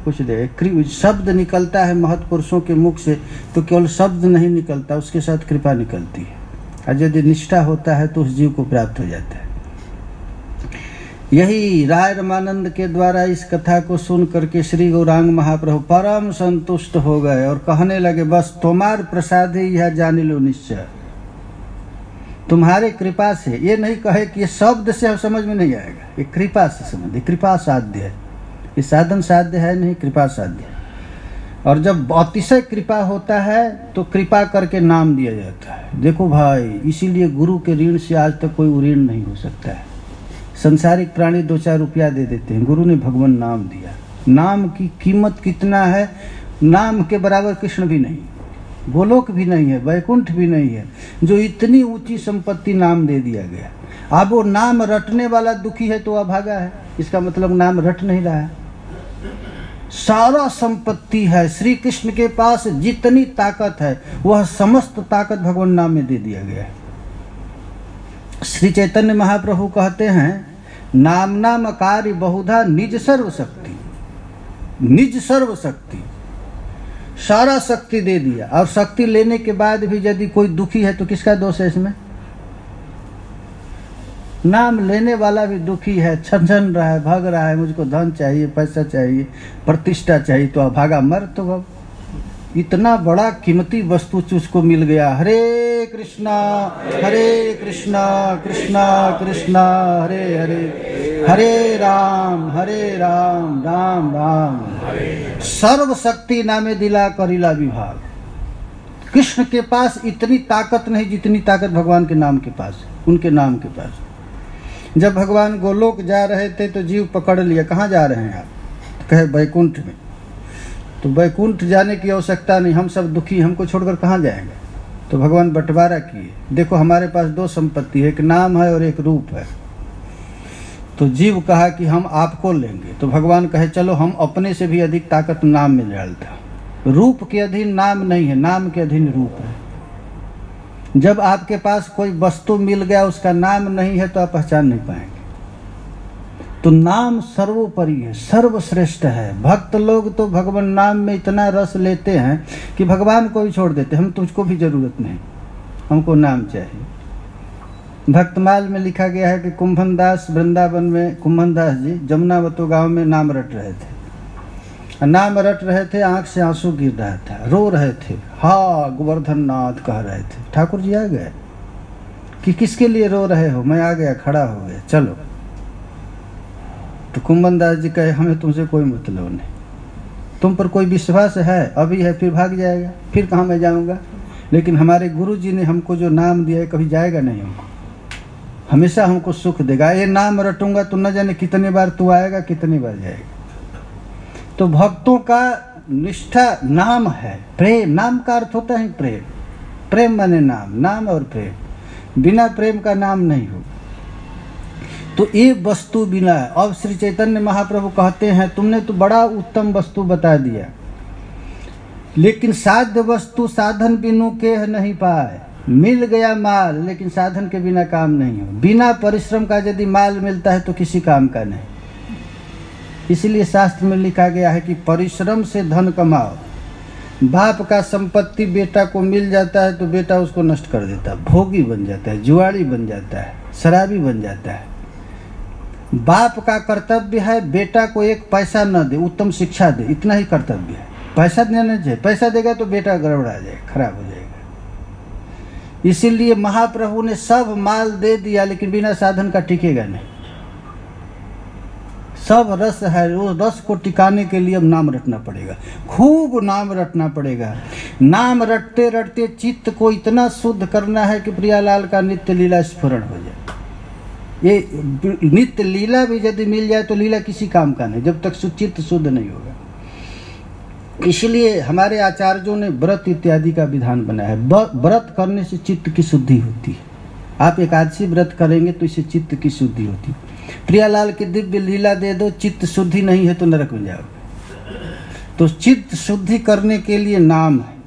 कुछ देगा। शब्द निकलता है महत्पुरुषों के मुख से तो केवल शब्द नहीं निकलता, उसके साथ कृपा निकलती है। और यदि निष्ठा होता है तो उस जीव को प्राप्त हो जाता है। यही राय रमानंद के द्वारा इस कथा को सुन करके श्री गौरांग महाप्रभु परम संतुष्ट हो गए और कहने लगे बस तुम्हार प्रसाद ही यह जान लो निश्चय, तुम्हारे कृपा से। ये नहीं कहे कि ये शब्द से समझ में नहीं आएगा, ये कृपा से समझ, कृपा साध्य है। ये साधन साध्य है नहीं, कृपा साध्य है। और जब अतिशय कृपा होता है तो कृपा करके नाम दिया जाता है। देखो भाई, इसीलिए गुरु के ऋण से आज तक कोई ऋण नहीं हो सकता है। संसारिक प्राणी 2-4 रुपया दे देते हैं, गुरु ने भगवान नाम दिया। नाम की कीमत कितना है? नाम के बराबर कृष्ण भी नहीं, गोलोक भी नहीं है, वैकुंठ भी नहीं है, जो इतनी ऊंची संपत्ति नाम दे दिया गया। अब वो नाम रटने वाला दुखी है तो अभागा है, इसका मतलब नाम रट नहीं रहा है। सारा संपत्ति है, श्री कृष्ण के पास जितनी ताकत है वह समस्त ताकत भगवान नाम में दे दिया गया है। श्री चैतन्य महाप्रभु कहते हैं नाम नाम कार्य बहुधा निज सर्व शक्ति, निज सर्व शक्ति, सारा शक्ति दे दिया। और शक्ति लेने के बाद भी यदि कोई दुखी है तो किसका दोष है इसमें? नाम लेने वाला भी दुखी है, छनछन रहा है, भाग रहा है, मुझको धन चाहिए, पैसा चाहिए, प्रतिष्ठा चाहिए, तो अभागा मर। तो अब इतना बड़ा कीमती वस्तु उसको मिल गया। हरे कृष्णा कृष्णा कृष्णा हरे हरे, हरे राम राम राम। सर्वशक्ति नामे दिला करिला विभाग। कृष्ण के पास इतनी ताकत नहीं जितनी ताकत भगवान के नाम के पास, उनके नाम के पास। जब भगवान गोलोक जा रहे थे तो जीव पकड़ लिया, कहाँ जा रहे हैं आप? कहे वैकुंठ में। तो वैकुंठ जाने की आवश्यकता नहीं, हम सब दुखी, हमको छोड़कर कहाँ जाएंगे? तो भगवान बंटवारा किए, देखो हमारे पास दो संपत्ति है, एक नाम है और एक रूप है। तो जीव कहा कि हम आपको लेंगे। तो भगवान कहे चलो हम अपने से भी अधिक ताकत नाम में डालता। रूप के अधीन नाम नहीं है, नाम के अधीन रूप है। जब आपके पास कोई वस्तु मिल गया उसका नाम नहीं है तो आप पहचान नहीं पाएंगे। तो नाम सर्वोपरि है, सर्वश्रेष्ठ है। भक्त लोग तो भगवान नाम में इतना रस लेते हैं कि भगवान को भी छोड़ देते, हम तुझको भी जरूरत नहीं, हमको नाम चाहिए। भक्तमाल में लिखा गया है कि कुंभन दास वृंदावन में, कुंभन दास जी जमुनावतो गांव में नाम रट रहे थे। नाम रट रहे थे, आंख से आंसू गिर रहा था, रो रहे थे, हा गोवर्धन नाथ कह रहे थे। ठाकुर जी आ गए कि किसके लिए रो रहे हो? मैं आ गया, खड़ा हो गया, चलो। तो कुंभन दास जी कहे हमें तुमसे कोई मतलब नहीं, तुम पर कोई विश्वास है? अभी है फिर भाग जाएगा, फिर कहाँ मैं जाऊँगा? लेकिन हमारे गुरु जी ने हमको जो नाम दिया है कभी जाएगा नहीं, हमको हमेशा हमको सुख देगा। ये नाम रटूंगा तो न जाने कितने बार तू आएगा, कितनी बार जाएगा। तो भक्तों का निष्ठा नाम है, प्रेम। नाम का अर्थ होता है प्रेम, प्रेम माने नाम, नाम और प्रेम। बिना प्रेम का नाम नहीं हो। तो ये वस्तु बिना। अब श्री चैतन्य महाप्रभु कहते हैं तुमने तो बड़ा उत्तम वस्तु बता दिया, लेकिन साध्य वस्तु साधन बिनु के नहीं पाए। मिल गया माल, लेकिन साधन के बिना काम नहीं हो। बिना परिश्रम का यदि माल मिलता है तो किसी काम का नहीं। इसलिए शास्त्र में लिखा गया है कि परिश्रम से धन कमाओ। बाप का संपत्ति बेटा को मिल जाता है तो बेटा उसको नष्ट कर देता है, भोगी बन जाता है, जुआड़ी बन जाता है, शराबी बन जाता है। बाप का कर्तव्य है बेटा को एक पैसा न दे, उत्तम शिक्षा दे, इतना ही कर्तव्य है। पैसा देना चाहिए, पैसा देगा तो बेटा गड़बड़ा जाएगा, खराब हो जाएगा। इसीलिए महाप्रभु ने सब माल दे दिया, लेकिन बिना साधन का टिकेगा नहीं। सब रस है, उस रस को टिकाने के लिए अब नाम रटना पड़ेगा, खूब नाम रटना पड़ेगा। नाम रटते रटते चित्त को इतना शुद्ध करना है कि प्रियालाल का नित्य लीला स्फुरण हो जाए। ये नित्य लीला भी यदि मिल जाए तो लीला किसी काम का नहीं, जब तक चित्त शुद्ध नहीं होगा। इसलिए हमारे आचार्यों ने व्रत इत्यादि का विधान बनाया है। व्रत करने से चित्त की शुद्धि होती है। आप एकादशी व्रत करेंगे तो इससे चित्त की शुद्धि होती है। प्रियालाल की दिव्य लीला दे दो, चित्त शुद्धि नहीं है तो नरक में जाओगे। तो चित्त शुद्धि करने के लिए नाम है।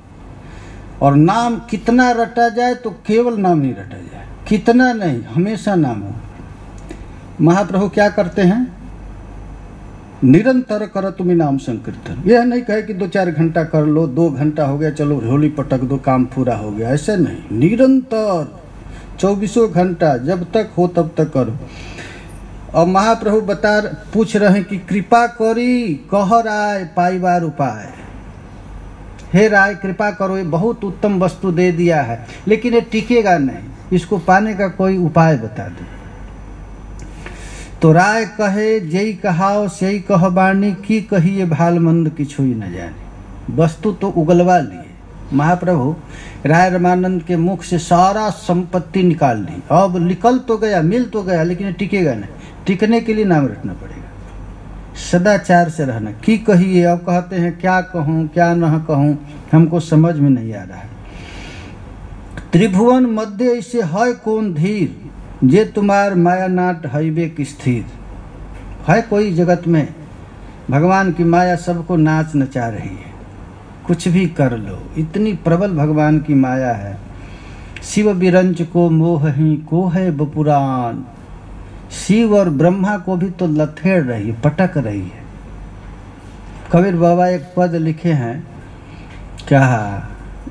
और नाम कितना रटा जाए तो केवल नाम ही रटा जाए, कितना नहीं, हमेशा नाम हो। महाप्रभु क्या करते हैं? निरंतर करो तुम्हें नाम संकीर्तन। यह नहीं कहे कि 2-4 घंटा कर लो, 2 घंटा हो गया चलो होली पटक दो, काम पूरा हो गया, ऐसे नहीं। निरंतर 24 घंटा जब तक हो तब तक करो। और महाप्रभु पूछ रहे हैं कि कृपा करी कह राय पाइबार उपाय। हे राय कृपा करो, ये बहुत उत्तम वस्तु दे दिया है, लेकिन ये टिकेगा नहीं, इसको पाने का कोई उपाय बता दो। तो राय कहे जय कहाओ सही कह बाणी, की कही ये भाल मंद की छुई न जाने। वस्तु तो उगलवा लिए महाप्रभु, राय रमानंद के मुख से सारा संपत्ति निकाल ली। अब निकल तो गया, मिल तो गया, लेकिन ये टिकेगा नहीं। टिकने के लिए नाम रखना पड़ेगा, सदाचार से रहना। की कहिए, अब कहते हैं क्या कहूँ क्या न कहूँ, हमको समझ में नहीं आ रहा है। त्रिभुवन मध्य ऐसे है कौन धीर, जे तुम्हार माया नाट हईबे की स्थिर। है कोई जगत में, भगवान की माया सबको नाच नचा रही है, कुछ भी कर लो, इतनी प्रबल भगवान की माया है। शिव बिरंच को मोह ही को है बपुरान। शिव और ब्रह्मा को भी तो लथेड़ रही है, पटक रही है। कबीर बाबा एक पद लिखे हैं, क्या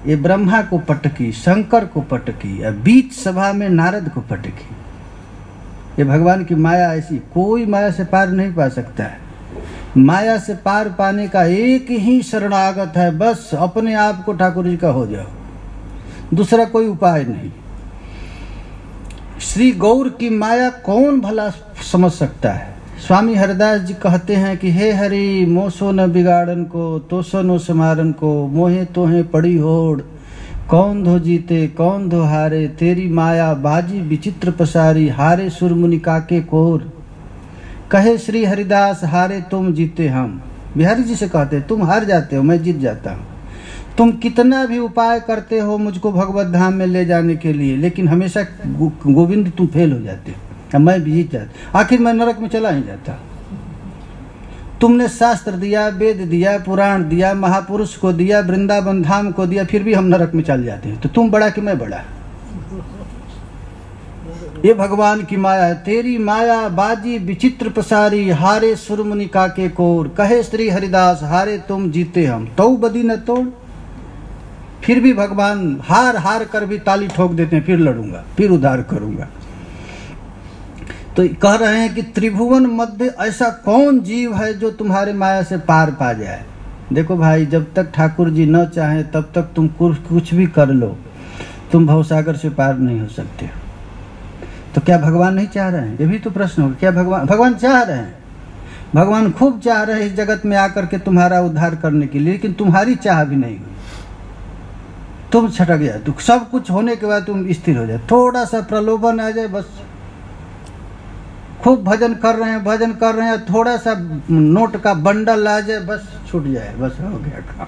ये ब्रह्मा को पटकी, शंकर को पटकी, बीच सभा में नारद को पटकी। ये भगवान की माया ऐसी, कोई माया से पार नहीं पा सकता है। माया से पार पाने का एक ही शरणागत है, बस अपने आप को ठाकुर जी का हो जाओ, दूसरा कोई उपाय नहीं। श्री गौर की माया कौन भला समझ सकता है। स्वामी हरिदास जी कहते हैं कि हे हरि मोसो न बिगाड़न को, तोसो नो समारन को, मोहे तोहे पड़ी होड़, कौन धो जीते कौन धो हारे, तेरी माया बाजी विचित्र पसारी, हारे सुरमुनि काके कोर। कहे श्री हरिदास हारे तुम जीते हम। बिहारी जी से कहते तुम हार जाते हो, मैं जीत जाता हूँ। तुम कितना भी उपाय करते हो मुझको भगवत धाम में ले जाने के लिए, लेकिन हमेशा गोविंद तुम फेल हो जाते हो, मैं भी जीत जाता, आखिर मैं नरक में चला ही जाता। तुमने शास्त्र दिया, वेद दिया, पुराण दिया, महापुरुष को दिया, वृंदावन धाम को दिया, फिर भी हम नरक में चल जाते हैं। तो तुम बड़ा कि मैं बड़ा? ये भगवान की माया है। तेरी माया बाजी विचित्र पसारी, हारे सुरमुनि काके कोर। कहे श्री हरिदास हारे तुम जीते हम, तो बदी न तोड़। फिर भी भगवान हार हार कर भी ताली ठोक देते हैं, फिर लड़ूंगा, फिर उद्धार करूंगा। तो कह रहे हैं कि त्रिभुवन मध्य ऐसा कौन जीव है जो तुम्हारे माया से पार पा जाए। देखो भाई, जब तक ठाकुर जी न चाहे तब तक तुम कुछ भी कर लो, तुम भवसागर से पार नहीं हो सकते। तो क्या भगवान नहीं चाह रहे हैं? ये भी तो प्रश्न होगा। क्या भगवान चाह रहे हैं? भगवान खूब चाह रहे हैं इस जगत में आकर के तुम्हारा उद्धार करने के लिए, लेकिन तुम्हारी चाह भी नहीं हुई। तुम छटक जाए, तो सब कुछ होने के बाद तुम स्थिर हो जाए, थोड़ा सा प्रलोभन आ जाए, बस खूब भजन कर रहे हैं, थोड़ा सा नोट का बंडल आ जाए, बस छूट जाए, बस हो गया काम।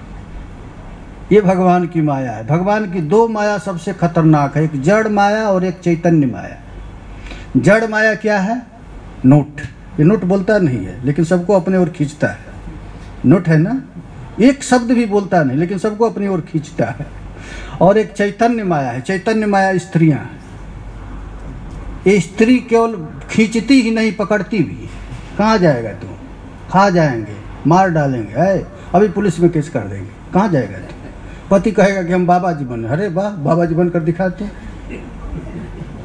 ये भगवान की माया है। भगवान की दो माया सबसे खतरनाक है, एक जड़ माया और एक चैतन्य माया। जड़ माया क्या है? नोट। ये नोट बोलता नहीं है लेकिन सबको अपने ओर खींचता है। नोट है ना, एक शब्द भी बोलता नहीं लेकिन सबको अपनी ओर खींचता है। और एक चैतन्य माया है। चैतन्य माया स्त्रियां। ये स्त्री केवल खींचती ही नहीं, पकड़ती भी। कहाँ जाएगा तू? खा जाएंगे, मार डालेंगे, है अभी पुलिस में केस कर देंगे। कहाँ जाएगा तू? पति कहेगा कि हम बाबा जी बने, अरे वाह, बाबा जी बनकर दिखाते।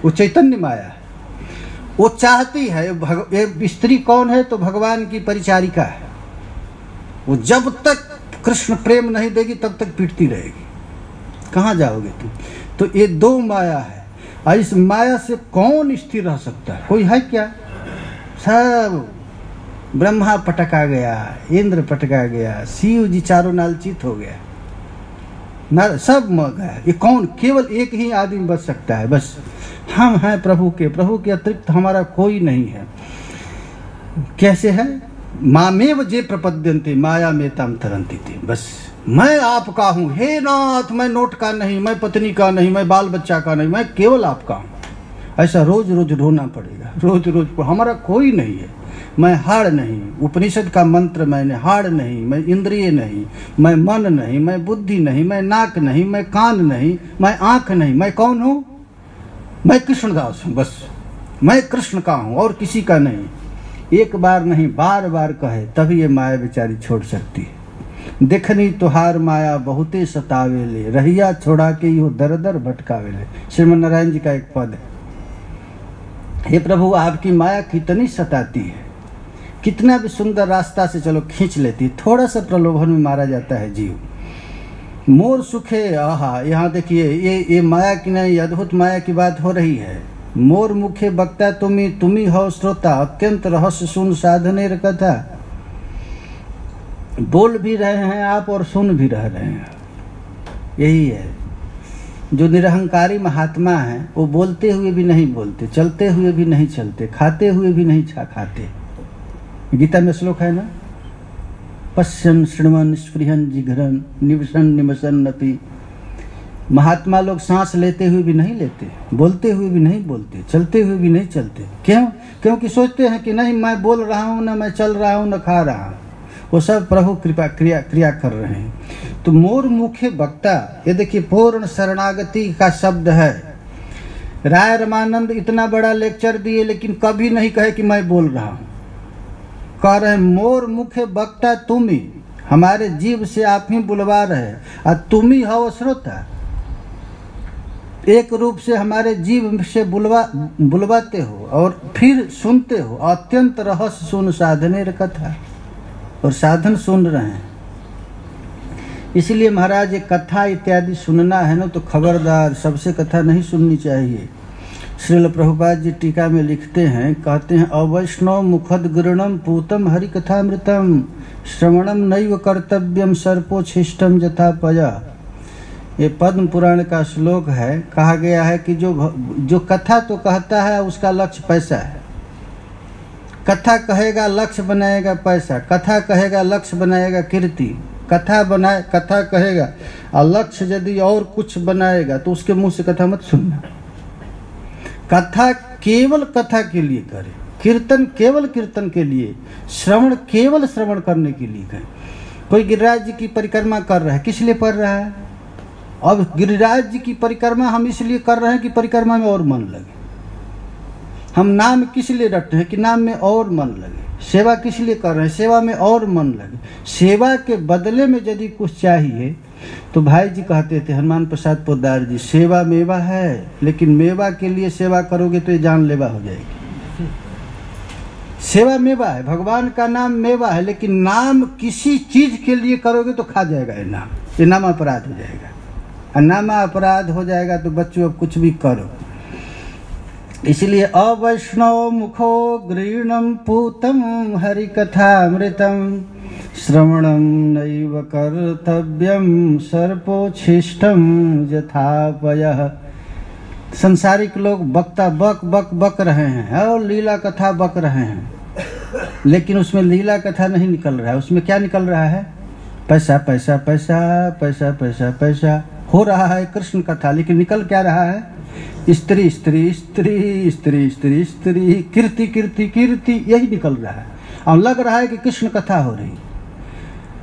वो चैतन्य माया है। वो चाहती है। ये स्त्री कौन है? तो भगवान की परिचारिका है। वो जब तक कृष्ण प्रेम नहीं देगी तब तक पीटती रहेगी। कहाँ जाओगे तुम? तो ये दो माया है। और इस माया से कौन स्थिर रह सकता है? कोई है क्या? सब ब्रह्मा पटका गया, इंद्र पटका गया, शिव जी चारों नालचित हो गया, सब मर गया। ये कौन? केवल एक ही आदमी बच सकता है, बस हम हैं प्रभु के अतिरिक्त हमारा कोई नहीं है। कैसे है? मामेव जे प्रपद्यन्ते माया में ताम तरन्ति ते। बस मैं आपका हूँ, हे नाथ, मैं नोट का नहीं, मैं पत्नी का नहीं, मैं बाल बच्चा का नहीं, मैं केवल आपका हूँ। ऐसा रोज रोज रोना पड़ेगा, रोज रोज। हमारा कोई नहीं है, मैं हाड़ नहीं। उपनिषद का मंत्र मैंने, हाड़ नहीं, मैं इंद्रिय नहीं, मैं मन नहीं, मैं बुद्धि नहीं, मैं नाक नहीं, मैं कान नहीं, मैं आंख नहीं। मैं कौन हूँ? मैं कृष्णदास हूँ, बस मैं कृष्ण का हूँ और किसी का नहीं। एक बार नहीं, बार बार कहे तभी ये माया बेचारी छोड़ सकती है। देखनी तुहार माया बहुते सतावेले, रहिया छोड़ा के यो दर दर भटकावेले। श्रीमन नारायण जी का एक पद है। हे प्रभु, आपकी माया कितनी सताती है। कितना भी सुंदर रास्ता से चलो खींच लेती है, थोड़ा सा प्रलोभन में मारा जाता है जीव। मोर सुखे आहा। यहाँ देखिए, ये माया की नहीं, अद्भुत माया की बात हो रही है। मोर मुखे बक्ता तुम्ही हो श्रोता, अत्यंत रहस्य सुन साधनेर कथा। बोल भी रहे हैं आप और सुन भी रह रहे हैं। यही है। जो निरहंकारी महात्मा हैं वो बोलते हुए भी नहीं बोलते, चलते हुए भी नहीं चलते, खाते हुए भी नहीं खाते। गीता में श्लोक है ना, पश्यन शृण्वन स्पृहन जिघ्रन निवसन निमसन नपि। महात्मा लोग सांस लेते हुए भी नहीं लेते, बोलते हुए भी नहीं बोलते, चलते हुए भी नहीं चलते। क्यों? क्योंकि सोचते हैं कि नहीं मैं बोल रहा हूँ, ना मैं चल रहा हूँ, ना खा रहा हूँ। वो सब प्रभु कृपा क्रिया कर रहे हैं। तो मोर मुखे बक्ता, ये देखिए पूर्ण शरणागति का शब्द है। राय रमानंद इतना बड़ा लेक्चर दिए लेकिन कभी नहीं कहे कि मैं बोल रहा हूँ। कह रहे मोर मुखे बक्ता तुम ही, हमारे जीव से आप ही बुलवा रहे और तुम ही हो श्रोता। एक रूप से हमारे जीव से बुलवाते हो और फिर सुनते हो। अत्यंत रहस्य सुन साधने कथा, और साधन सुन रहे हैं। इसलिए महाराज ये कथा इत्यादि सुनना है ना तो खबरदार, सबसे कथा नहीं सुननी चाहिए। श्रील प्रभुपाद जी टीका में लिखते हैं, कहते हैं अवैष्णव मुखद गृणम पूतम हरि कथामृतम श्रवणम नैव कर्तव्यम सर्पोच्छिष्टम जथा पया। ये पद्म पुराण का श्लोक है। कहा गया है कि जो कथा तो कहता है उसका लक्ष्य पैसा है। कथा कहेगा लक्ष्य बनाएगा पैसा, कथा कहेगा लक्ष्य बनाएगा कीर्ति, कथा कहेगा और लक्ष्य यदि और कुछ बनाएगा तो उसके मुंह से कथा मत सुनना। कथा केवल कथा के लिए करे, कीर्तन केवल कीर्तन के लिए, श्रवण केवल श्रवण करने के लिए करे। कोई गिरिराज जी की परिक्रमा कर रहा है, किस लिए कर रहा है? अब गिरिराज जी की परिक्रमा हम इसलिए कर रहे हैं कि परिक्रमा में और मन लगे। हम नाम किस लिए रटते हैं कि नाम में और मन लगे। सेवा किस लिए कर रहे हैं? सेवा में और मन लगे। सेवा के बदले में यदि कुछ चाहिए तो भाई जी कहते थे, हनुमान प्रसाद पोद्दार जी, सेवा मेवा है, लेकिन मेवा के लिए सेवा करोगे तो ये जानलेवा हो जाएगी। सेवा मेवा है, भगवान का नाम मेवा है, लेकिन नाम किसी चीज के लिए करोगे तो खा जाएगा ये नाम अपराध हो जाएगा। और नाम अपराध हो जाएगा तो बच्चों अब कुछ भी करो। इसलिए अवैष्णव मुखो गृणम पूतम हरि कथामृतम श्रवणम नैव कर्तव्यम सर्पोच्छिष्टम यथापयः। संसारिक लोग बकता बक रहे हैं और लीला कथा बक रहे हैं, लेकिन उसमें लीला कथा नहीं निकल रहा है। उसमें क्या निकल रहा है? पैसा पैसा पैसा पैसा पैसा पैसा। हो रहा है कृष्ण कथा, लेकिन निकल क्या रहा है? स्त्री स्त्री स्त्री स्त्री स्त्री स्त्री, कीर्ति कीर्ति कीर्ति, यही निकल रहा है। और लग रहा है कि कृष्ण कथा हो रही।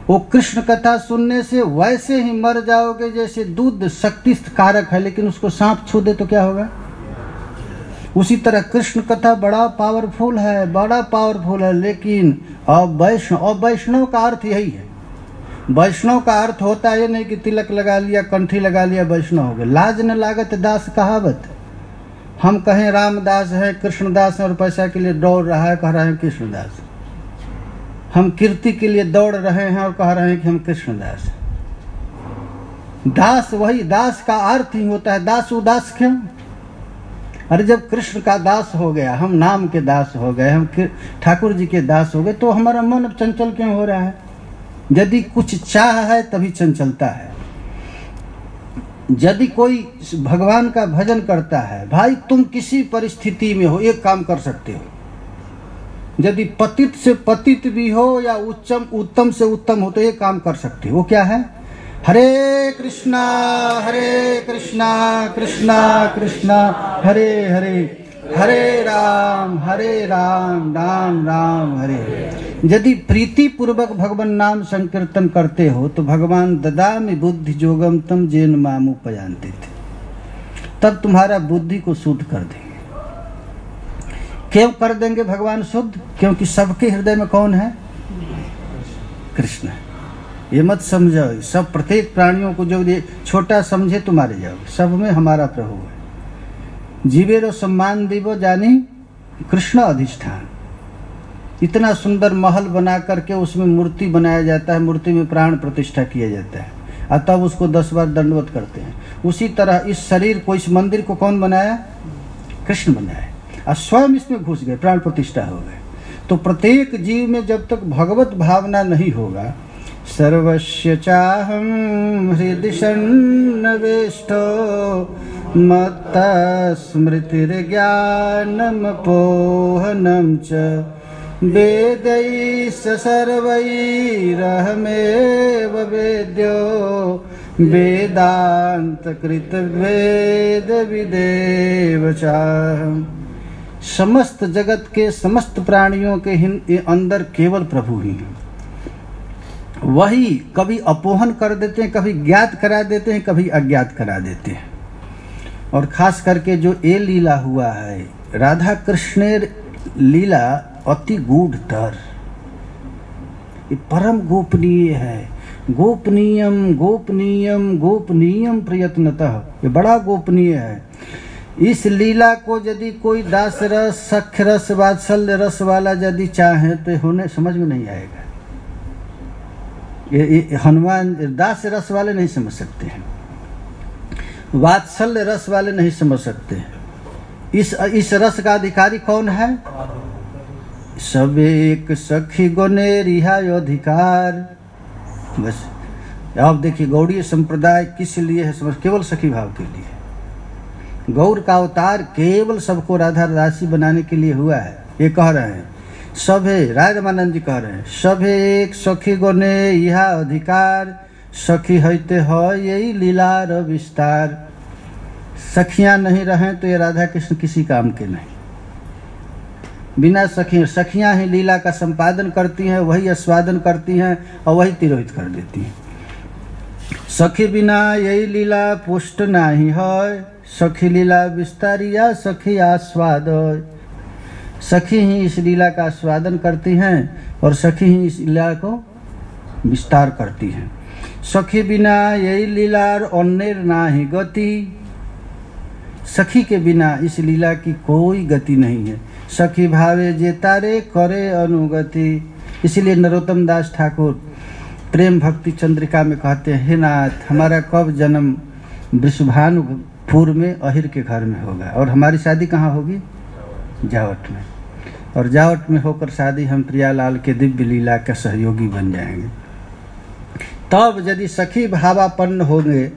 वो कृष्ण कथा सुनने से वैसे ही मर जाओगे जैसे दूध शक्ति कारक है, लेकिन उसको सांप छू दे तो क्या होगा? उसी तरह कृष्ण कथा बड़ा पावरफुल है, लेकिन वैष्णव का अर्थ यही है। वैष्णव का अर्थ होता है नहीं कि तिलक लगा लिया, कंठी लगा लिया, वैष्णव हो गए। लाज न लागत दास कहावत। हम कहें रामदास है, कृष्णदास है और पैसा के लिए दौड़ रहा है, कह रहे हैं कृष्णदास। हम कीर्ति के लिए दौड़ रहे हैं और कह रहे हैं कि हम कृष्णदास। दास वही, दास का अर्थ ही होता है दास उदास क्यों? अरे जब कृष्ण का दास हो गया, हम नाम के दास हो गए, हम ठाकुर जी के दास हो गए, तो हमारा मन चंचल क्यों हो रहा है? यदि कुछ चाह है तभी चंचलता है। यदि कोई भगवान का भजन करता है, भाई तुम किसी परिस्थिति में हो एक काम कर सकते हो। यदि पतित से पतित भी हो या उत्तम से उत्तम हो तो एक काम कर सकते हो। वो क्या है? हरे कृष्णा कृष्णा कृष्णा हरे हरे, हरे राम राम राम हरे हरे। यदि प्रीति पूर्वक भगवान नाम संकीर्तन करते हो तो भगवान ददामि बुद्धि जोगम तम जेन मामु पयांते थे, तब तुम्हारा बुद्धि को शुद्ध कर देंगे। क्यों कर देंगे भगवान शुद्ध? क्योंकि सबके हृदय में कौन है? कृष्ण है। ये मत समझो सब प्रत्येक प्राणियों को जो छोटा समझे तो मारे जाओगे। सब में हमारा प्रभु है। जीवेरो सम्मान दिवो जानी कृष्ण अधिष्ठान। इतना सुंदर महल बना करके उसमें मूर्ति बनाया जाता है, मूर्ति में प्राण प्रतिष्ठा किया जाता है और तब उसको 10 बार दंडवत करते हैं। उसी तरह इस शरीर को, इस मंदिर को कौन बनाया? कृष्ण बनाया और स्वयं इसमें घुस गए, प्राण प्रतिष्ठा हो गए। तो प्रत्येक जीव में जब तक भगवत भावना नहीं होगा, सर्वस्य चाहं हृदि सन्निविष्टो मत्ता स्मृतिर्ज्ञानमपोहनं च वेदैः सर्वैरहमेव वेद्यो वेदान्तकृत वेदविदेव चाहम्। समस्त जगत के समस्त प्राणियों के अंदर केवल प्रभु ही हैं। वही कभी अपोहन कर देते हैं, कभी ज्ञात करा देते हैं, कभी अज्ञात करा देते हैं। और खास करके जो ये लीला हुआ है, राधा कृष्णेर लीला अति गूढ़तर, ये परम गोपनीय है। गोपनीयम गोपनीयम गोपनीयम प्रयत्नतः, ये बड़ा गोपनीय है। इस लीला को यदि कोई दास रस, सख्य रस, वात्सल्य रस वाला यदि चाहे तो होने समझ में नहीं आएगा। ये हनुमान दास रस वाले नहीं समझ सकते हैं, वात्सल्य रस वाले नहीं समझ सकते हैं। इस रस का अधिकारी कौन है? सब एक सखी गुने रिहाय अधिकार। बस अब देखिए गौड़ीय संप्रदाय किस लिए है समझ, केवल सखी भाव के लिए। गौर का अवतार केवल सबको राधा राशि बनाने के लिए हुआ है। ये कह रहे हैं सभे, राय रामानंद जी कह रहे हैं सभे एक सखी गुने यह अधिकार, सखी हईते है यही लीलार विस्तार। सखियां नहीं रहें तो ये राधा कृष्ण किसी काम के नहीं। बिना सखियां ही लीला का संपादन करती हैं, वही आस्वादन करती हैं और वही तिरोहित कर देती हैं। सखी बिना यही लीला पुष्ट नहीं है, सखी लीला विस्तारिया सखी आस्वाद। सखी ही इस लीला का आस्वादन करती हैं और सखी ही इस लीला को विस्तार करती हैं। सखी बिना यही लीलार अन्नेर नाही गति, सखी के बिना इस लीला की कोई गति नहीं है। सखी भावे जे तारे करे अनुगति। इसीलिए नरोत्तम दास ठाकुर प्रेम भक्ति चंद्रिका में कहते हैं, हे नाथ हमारा कब जन्म वृषभानुपुर में अहिर के घर में होगा और हमारी शादी कहाँ होगी? जावट में। और जावट में होकर शादी हम प्रियालाल के दिव्य लीला का सहयोगी बन जाएंगे। तब यदि सखी भावापन्न होंगे,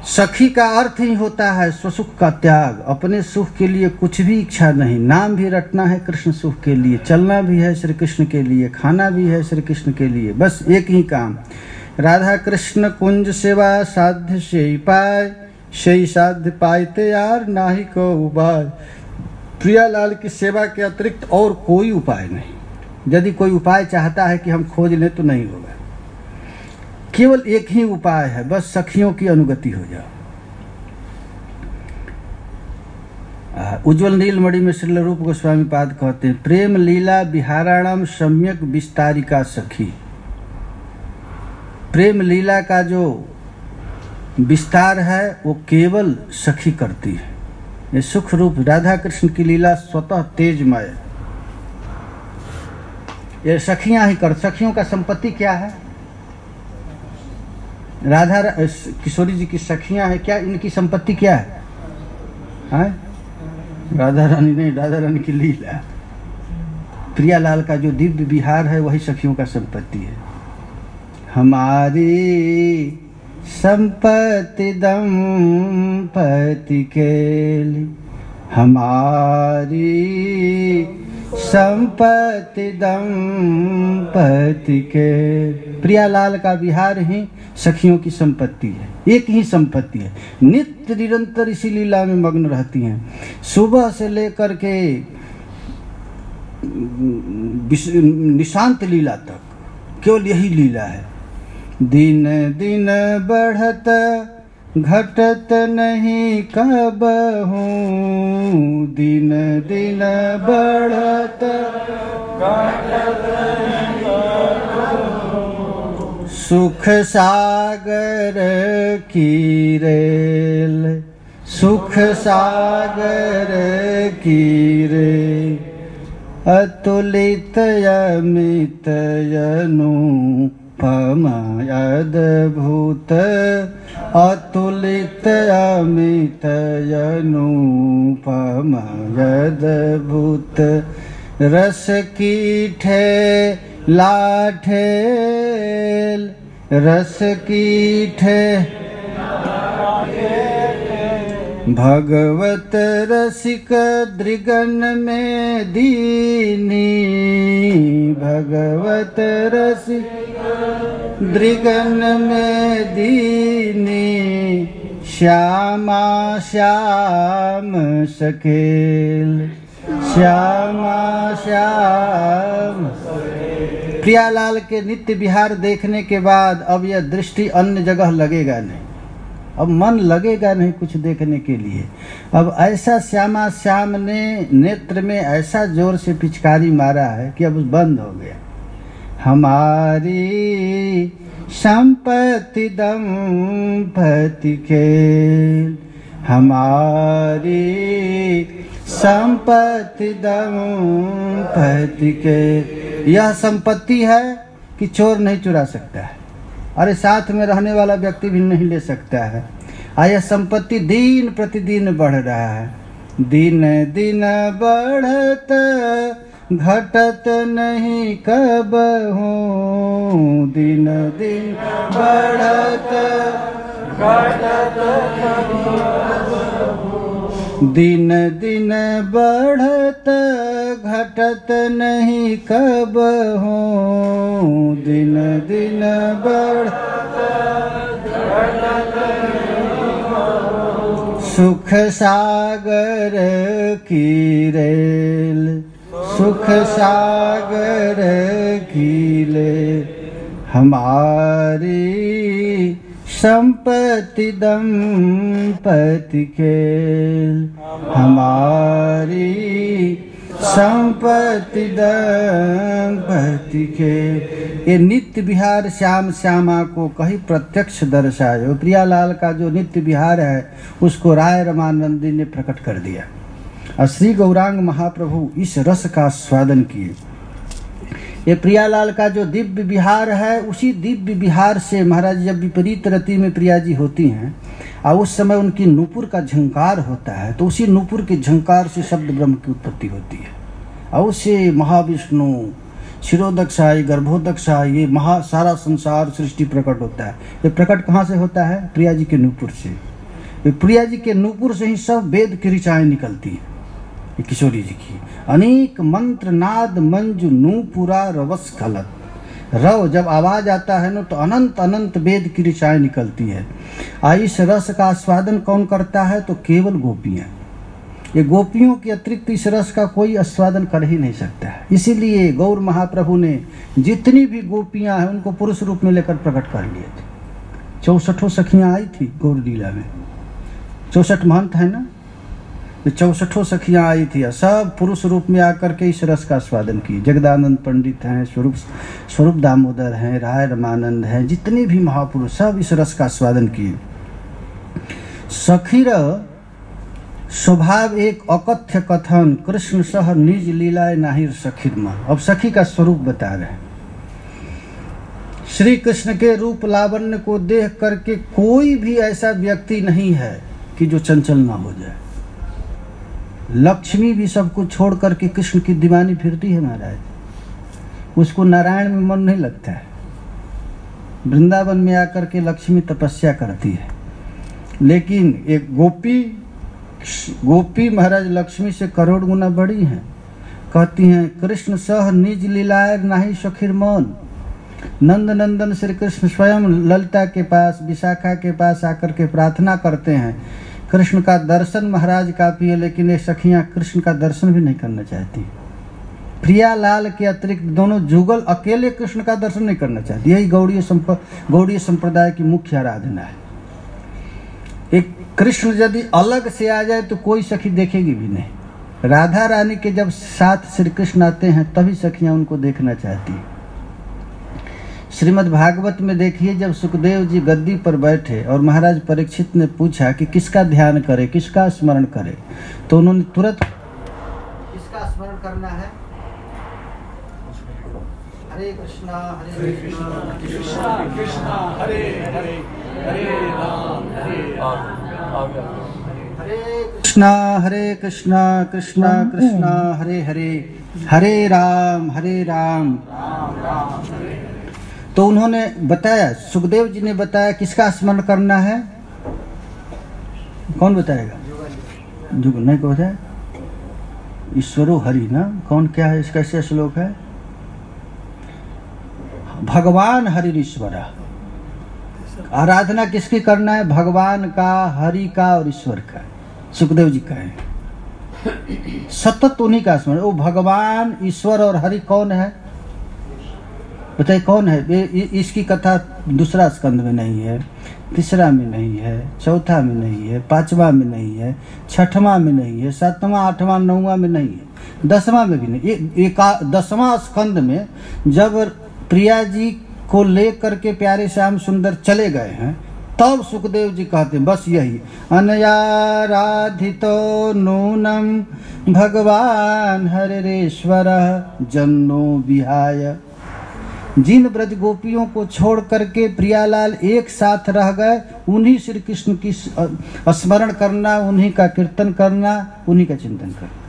सखी का अर्थ ही होता है स्वसुख का त्याग। अपने सुख के लिए कुछ भी इच्छा नहीं, नाम भी रटना है कृष्ण सुख के लिए, चलना भी है श्री कृष्ण के लिए, खाना भी है श्री कृष्ण के लिए, बस एक ही काम। राधा कृष्ण कुंज सेवा साध्य से ही पाए, से ही साध्य पाइते यार नाही को उपाय। प्रियालाल की सेवा के अतिरिक्त और कोई उपाय नहीं। यदि कोई उपाय चाहता है कि हम खोज लें तो नहीं होगा। केवल एक ही उपाय है, बस सखियों की अनुगति हो जाओ। उज्ज्वल नीलमणि में श्रील रूप गोस्वामी पाद कहते हैं, प्रेम लीला विहाराणाम सम्यक विस्तारिका सखी। प्रेम लीला का जो विस्तार है वो केवल सखी करती है। ये सुख रूप राधा कृष्ण की लीला स्वतः तेजमय, ये सखियां ही कर। सखियों का संपत्ति क्या है? राधा किशोरी जी की सखियां हैं, क्या इनकी संपत्ति क्या है? राधा रानी नहीं, राधा रानी की लीला। प्रियालाल का जो दिव्य विहार है वही सखियों का संपत्ति है। हमारी संपत्ति दंपति के लिए, हमारी संपत्ति दंपति के। प्रियालाल का विहार ही सखियों की संपत्ति है, एक ही संपत्ति है। नित्य निरंतर इसी लीला में मग्न रहती हैं, सुबह से लेकर के निशांत लीला तक केवल यही लीला है। दिन दिन बढ़त घटत नहीं कबहू, दिन दिन बढ़त घटत नहीं कबहू। सुख सागर की रेल, सुख सागर की रेल, अतुलित अमित अनुपम अद्भुत, अतुलित अमित अनुपम अद्भुत। रस की ठेल, रस की भगवत रसिक दृगन में दीनी, भगवत रसिक दृगन में दीनी। श्यामा श्याम सकेल, श्यामा श्याम। प्रियालाल के नित्य विहार देखने के बाद अब यह दृष्टि अन्य जगह लगेगा नहीं, अब मन लगेगा नहीं कुछ देखने के लिए। अब ऐसा श्यामा श्याम ने नेत्र में ऐसा जोर से पिचकारी मारा है कि अब बंद हो गया। हमारी संपत्ति दंपति खेल, हमारी संपत्ति दंपति खेल। यह संपत्ति है कि चोर नहीं चुरा सकता है, अरे साथ में रहने वाला व्यक्ति भी नहीं ले सकता है। यह संपत्ति दिन प्रतिदिन बढ़ रहा है, दिन दिन बढ़त घटत नहीं कब हूँ, दिन दिन बढ़त घटत दिन दिन बढ़त घटत नहीं कब हूँ, दिन दिन बढ़त घटत सुख सागर की रेल, सुख सागर की ले, हमारी संपत्ति दंपति खेल, हमारी संपत्ति दंपति खेल। ये नित्य विहार श्याम श्यामा को कहीं प्रत्यक्ष दर्शाए। प्रियालाल का जो नित्य विहार है उसको राय रमानंदी ने प्रकट कर दिया और श्री गौरांग महाप्रभु इस रस का स्वादन किए। ये प्रियालाल का जो दिव्य विहार है, उसी दिव्य विहार से महाराज जब विपरीत रति में प्रिया जी होती हैं और उस समय उनकी नूपुर का झंकार होता है, तो उसी नूपुर के झंकार से शब्द ब्रह्म की उत्पत्ति होती है और उससे महाविष्णु शिरोदक्षाई गर्भोदक्षाई ये सारा संसार सृष्टि प्रकट होता है। ये प्रकट कहाँ से होता है? प्रिया जी के नूपुर से। प्रिया जी के नूपुर से ही सब वेद की ऋचाएँ निकलती हैं। किशोरी जी की अनेक मंत्र नाद मंजु नूपुरा रवस खलत, रव जब आवाज आता है ना तो अनंत अनंत वेद की ऋचाएँ निकलती है। इस रस का आस्वादन कौन करता है? तो केवल गोपियाँ। ये गोपियों के अतिरिक्त इस रस का कोई आस्वादन कर ही नहीं सकता है। इसीलिए गौर महाप्रभु ने जितनी भी गोपियाँ हैं उनको पुरुष रूप में लेकर प्रकट कर लिए थे। 64 सखियाँ आई थी गौर लीला में, 64 महंत है ना, 64 सखियाँ आई थी, सब पुरुष रूप में आकर के इस रस का स्वादन की। जगदानंद पंडित हैं, स्वरूप दामोदर हैं, राय रमानंद हैं, जितने भी महापुरुष सब इस रस का स्वादन किए। सखीर स्वभाव एक अकथ्य कथन, कृष्ण सह निज लीलाए नाहिर सखीरमा। अब सखी का स्वरूप बता रहे हैं। श्री कृष्ण के रूप लावण्य को देख करके कोई भी ऐसा व्यक्ति नहीं है कि जो चंचल ना हो जाए। लक्ष्मी भी सब कुछ छोड़ करके कृष्ण की दीवानी फिरती है महाराज, उसको नारायण में मन नहीं लगता है। वृंदावन में आकर के लक्ष्मी तपस्या करती है, लेकिन एक गोपी महाराज लक्ष्मी से करोड़ गुना बड़ी हैं। कहती हैं कृष्ण सह निज लीलाए नाही सखीर मन। नंद नंदन श्री कृष्ण स्वयं ललिता के पास, विशाखा के पास आकर के प्रार्थना करते हैं। कृष्ण का दर्शन महाराज काफी है, लेकिन ये सखियां कृष्ण का दर्शन भी नहीं करना चाहती। प्रियालाल के अतिरिक्त दोनों जुगल अकेले कृष्ण का दर्शन नहीं करना चाहती। यही गौड़ीय संप्रदाय की मुख्य आराधना है। एक कृष्ण यदि अलग से आ जाए तो कोई सखी देखेगी भी नहीं। राधा रानी के जब साथ श्री कृष्ण आते हैं तभी सखियां उनको देखना चाहती हैं। श्रीमद् भागवत में देखिए, जब सुखदेव जी गद्दी पर बैठे और महाराज परीक्षित ने पूछा कि किसका ध्यान करे, किसका स्मरण करे, तो उन्होंने तुरंत किसका स्मरण करना है? हरे कृष्णा हरे कृष्णा कृष्णा हरे हरे, हरे राम हरे राम, हरे कृष्णा कृष्णा कृष्णा हरे हरे, हरे राम राम राम हरे। तो उन्होंने बताया, सुखदेव जी ने बताया किसका स्मरण करना है। कौन बताएगा? जुगल नहीं को बताया। ईश्वरो हरि ना, कौन क्या है इसका? कैसे श्लोक है? भगवान हरि ईश्वरा। आराधना किसकी करना है? भगवान का, हरि का और ईश्वर का। सुखदेव जी कहे सतत उन्हीं का स्मरण। वो भगवान, ईश्वर और हरि कौन है बताइए? कौन है? इसकी कथा दूसरा स्कंद में नहीं है, तीसरा में नहीं है, चौथा में नहीं है, पांचवा में नहीं है, छठवां में नहीं है, सातवां आठवां नौवां में नहीं है, 10वां में भी नहीं। 10वां स्कंद में जब प्रिया जी को लेकर के प्यारे श्याम सुंदर चले गए हैं, तब सुखदेव जी कहते हैं बस यही, अनयाराधितो नूनम भगवान हरेश्वर जन्नो विहाय। जिन ब्रज गोपियों को छोड़ करके प्रियालाल एक साथ रह गए, उन्हीं श्री कृष्ण की स्मरण करना, उन्हीं का कीर्तन करना, उन्हीं का चिंतन करना।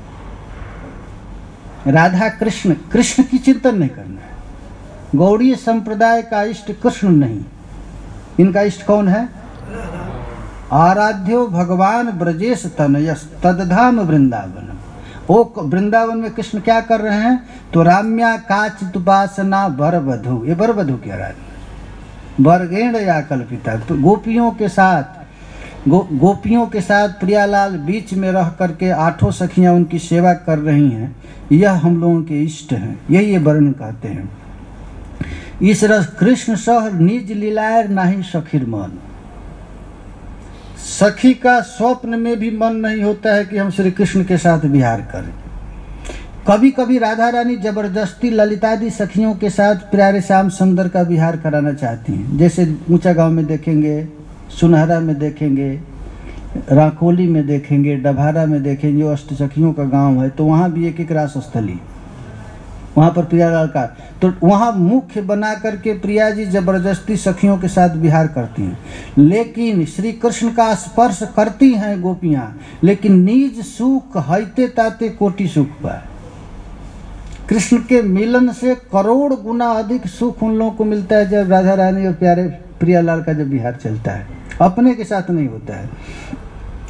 राधा कृष्ण, कृष्ण की चिंतन नहीं करना है। गौड़ीय संप्रदाय का इष्ट कृष्ण नहीं, इनका इष्ट कौन है? आराध्यो भगवान ब्रजेश तनयस तदधाम वृंदावन। वो वृंदावन में कृष्ण क्या कर रहे हैं? तो राम्या काचित उपासना वर वधु, ये वर वधु की आराधना, वर्गेण या कल्पिता। तो गोपियों के साथ प्रियालाल बीच में रह करके 8 सखियां उनकी सेवा कर रही हैं, यह हम लोगों के इष्ट हैं, यही ये वर्णन कहते हैं। इस रस कृष्ण सह निज लीलायर नहीं सखीर मन। सखी का स्वप्न में भी मन नहीं होता है कि हम श्री कृष्ण के साथ विहार करें। कभी कभी राधा रानी जबरदस्ती ललितादि सखियों के साथ प्यारे श्याम सुंदर का विहार कराना चाहती हैं। जैसे ऊंचा गांव में देखेंगे, सुनहरा में देखेंगे, राकोली में देखेंगे, डभारा में देखेंगे, जो अष्ट सखियों का गांव है, तो वहाँ भी एक एक रास स्थली, वहाँ पर प्रियालाल का, तो वहाँ मुख्य बना करके प्रिया जी जबरदस्ती सखियों के साथ विहार करती हैं। लेकिन श्री कृष्ण का स्पर्श करती हैं गोपियाँ, लेकिन निज सुख हैते ताते कोटि सुख पाए। कृष्ण के मिलन से करोड़ गुना अधिक सुख उन लोगों को मिलता है जब राधा रानी और प्यारे प्रियालाल का जब विहार चलता है, अपने के साथ नहीं होता है।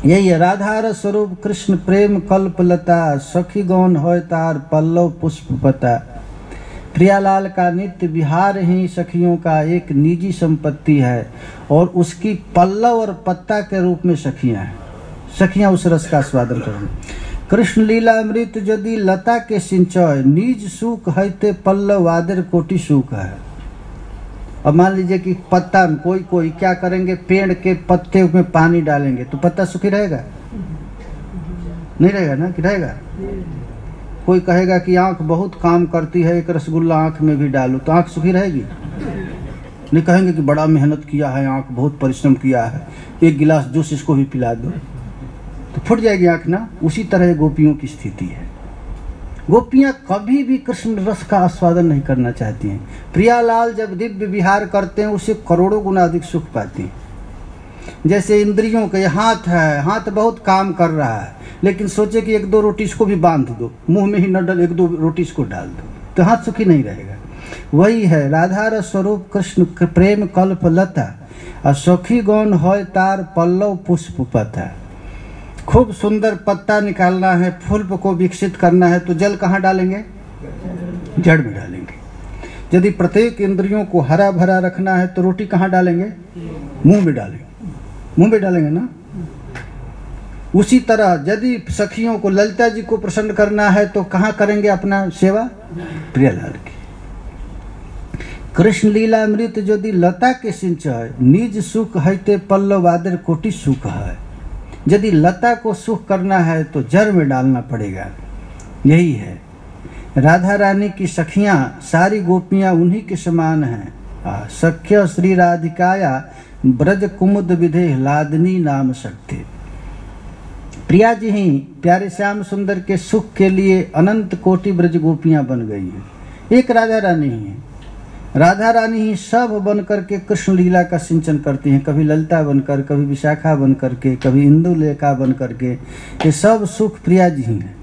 यही है राधार स्वरूप कृष्ण प्रेम कल्पलता, सखी गौन होय तार पल्लव पुष्प पता। प्रियालाल का नित्य विहार ही सखियों का एक निजी संपत्ति है, और उसकी पल्लव और पत्ता के रूप में सखियां हैं। सखियां उस रस का स्वादन करें। कृष्ण लीला अमृत यदि लता के सिंचय, निज सुख हैते पल्लव आदर कोटि सुख है। अब मान लीजिए कि पत्ता में कोई क्या करेंगे, पेड़ के पत्ते में पानी डालेंगे तो पत्ता सूखी रहेगा? नहीं रहेगा ना, कि रहेगा? कोई कहेगा कि आंख बहुत काम करती है, एक रसगुल्ला आंख में भी डालो तो आंख सूखी रहेगी? नहीं, कहेंगे कि बड़ा मेहनत किया है, आंख बहुत परिश्रम किया है, एक गिलास जूस इसको भी पिला दो तो फूट जाएगी आंख ना। उसी तरह गोपियों की स्थिति है। गोपियां कभी भी कृष्ण रस का आस्वादन नहीं करना चाहती हैं। प्रियालाल जब दिव्य विहार करते हैं उससे करोड़ों गुना अधिक सुख पाती हैं। जैसे इंद्रियों के हाथ है, हाथ बहुत काम कर रहा है, लेकिन सोचे कि 1-2 रोटी इसको भी बांध दो, मुंह में ही न डाल, 1-2 रोटी इसको डाल दो, तो हाथ सुखी नहीं रहेगा। वही है राधा रस स्वरूप कृष्ण प्रेम कल्प लता, और सखी गौन होय तार पल्लव पुष्प पता। खूब सुंदर पत्ता निकालना है, फूल को विकसित करना है, तो जल कहाँ डालेंगे? जड़ में डालेंगे। यदि प्रत्येक इंद्रियों को हरा भरा रखना है तो रोटी कहाँ डालेंगे? मुंह में डालेंगे, मुंह में डालेंगे ना। उसी तरह यदि सखियों को, ललिता जी को प्रसन्न करना है तो कहाँ करेंगे अपना सेवा? प्रियालाल की। कृष्ण लीला अमृत यदि लता के सिंचय, निज सुख हैते पल्लव आदर कोटि सुख है। यदि लता को सुख करना है तो जड़ में डालना पड़ेगा। यही है राधा रानी की सखियां, सारी गोपियां उन्हीं के समान हैं। सख्य श्री राधिकाया ब्रज कुमुद विधे लादनी नाम शक्ति। प्रिया जी ही प्यारे श्याम सुंदर के सुख के लिए अनंत कोटि ब्रज गोपियां बन गई हैं। एक राधा रानी ही है। राधा रानी ही सब बन करके कृष्ण लीला का सिंचन करती हैं, कभी ललिता बनकर, कभी विशाखा बन करके, कभी इंदुलेखा बन करके। ये सब सुख प्रिया जी ही हैं।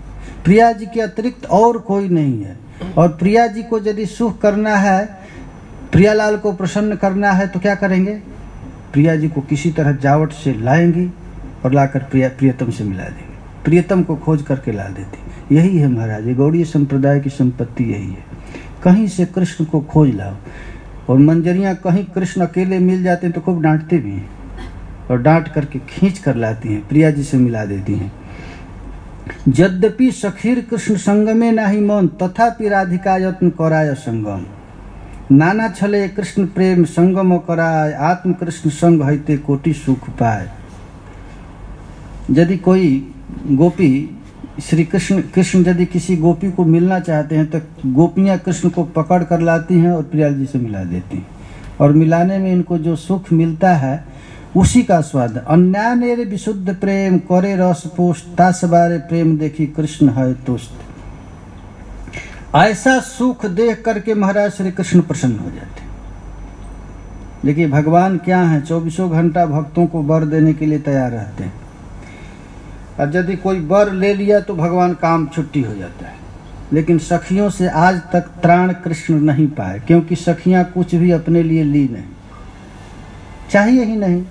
प्रिया जी के अतिरिक्त और कोई नहीं है। और प्रिया जी को यदि सुख करना है, प्रियालाल को प्रसन्न करना है तो क्या करेंगे? प्रिया जी को किसी तरह जावट से लाएंगी और लाकर प्रियतम से मिला देंगे। प्रियतम को खोज करके ला देती। यही है महाराज, ये गौड़ीय संप्रदाय की संपत्ति यही है। कहीं से कृष्ण को खोज लाओ। और मंजरियां कहीं कृष्ण अकेले मिल जाते हैं तो खूब डांटते भी हैं, और डांट करके खींच कर लाती हैं, प्रिया जी से मिला देती हैं। यद्यपि सखीर कृष्ण संगमे नाही मन, तथापि राधिका यत्न कराय संगम। नाना छले कृष्ण प्रेम संगम कराय, आत्म कृष्ण संग हैते कोटि सुख पाए। यदि कोई गोपी श्री कृष्ण यदि किसी गोपी को मिलना चाहते हैं तो गोपियां कृष्ण को पकड़ कर लाती हैं और प्रिया जी से मिला देती हैं। और मिलाने में इनको जो सुख मिलता है उसी का स्वाद। अन्यानेरे विशुद्ध प्रेम करे रस पुष्ट, तासबारे प्रेम देखी कृष्ण है तुष्ट। ऐसा सुख देख करके महाराज श्री कृष्ण प्रसन्न हो जाते। देखिए भगवान क्या है, 24 घंटा भक्तों को वर देने के लिए तैयार रहते हैं। और यदि कोई वर ले लिया तो भगवान काम छुट्टी हो जाता है। लेकिन सखियों से आज तक त्राण कृष्ण नहीं पाए, क्योंकि सखियां कुछ भी अपने लिए ली नहीं, चाहिए ही नहीं।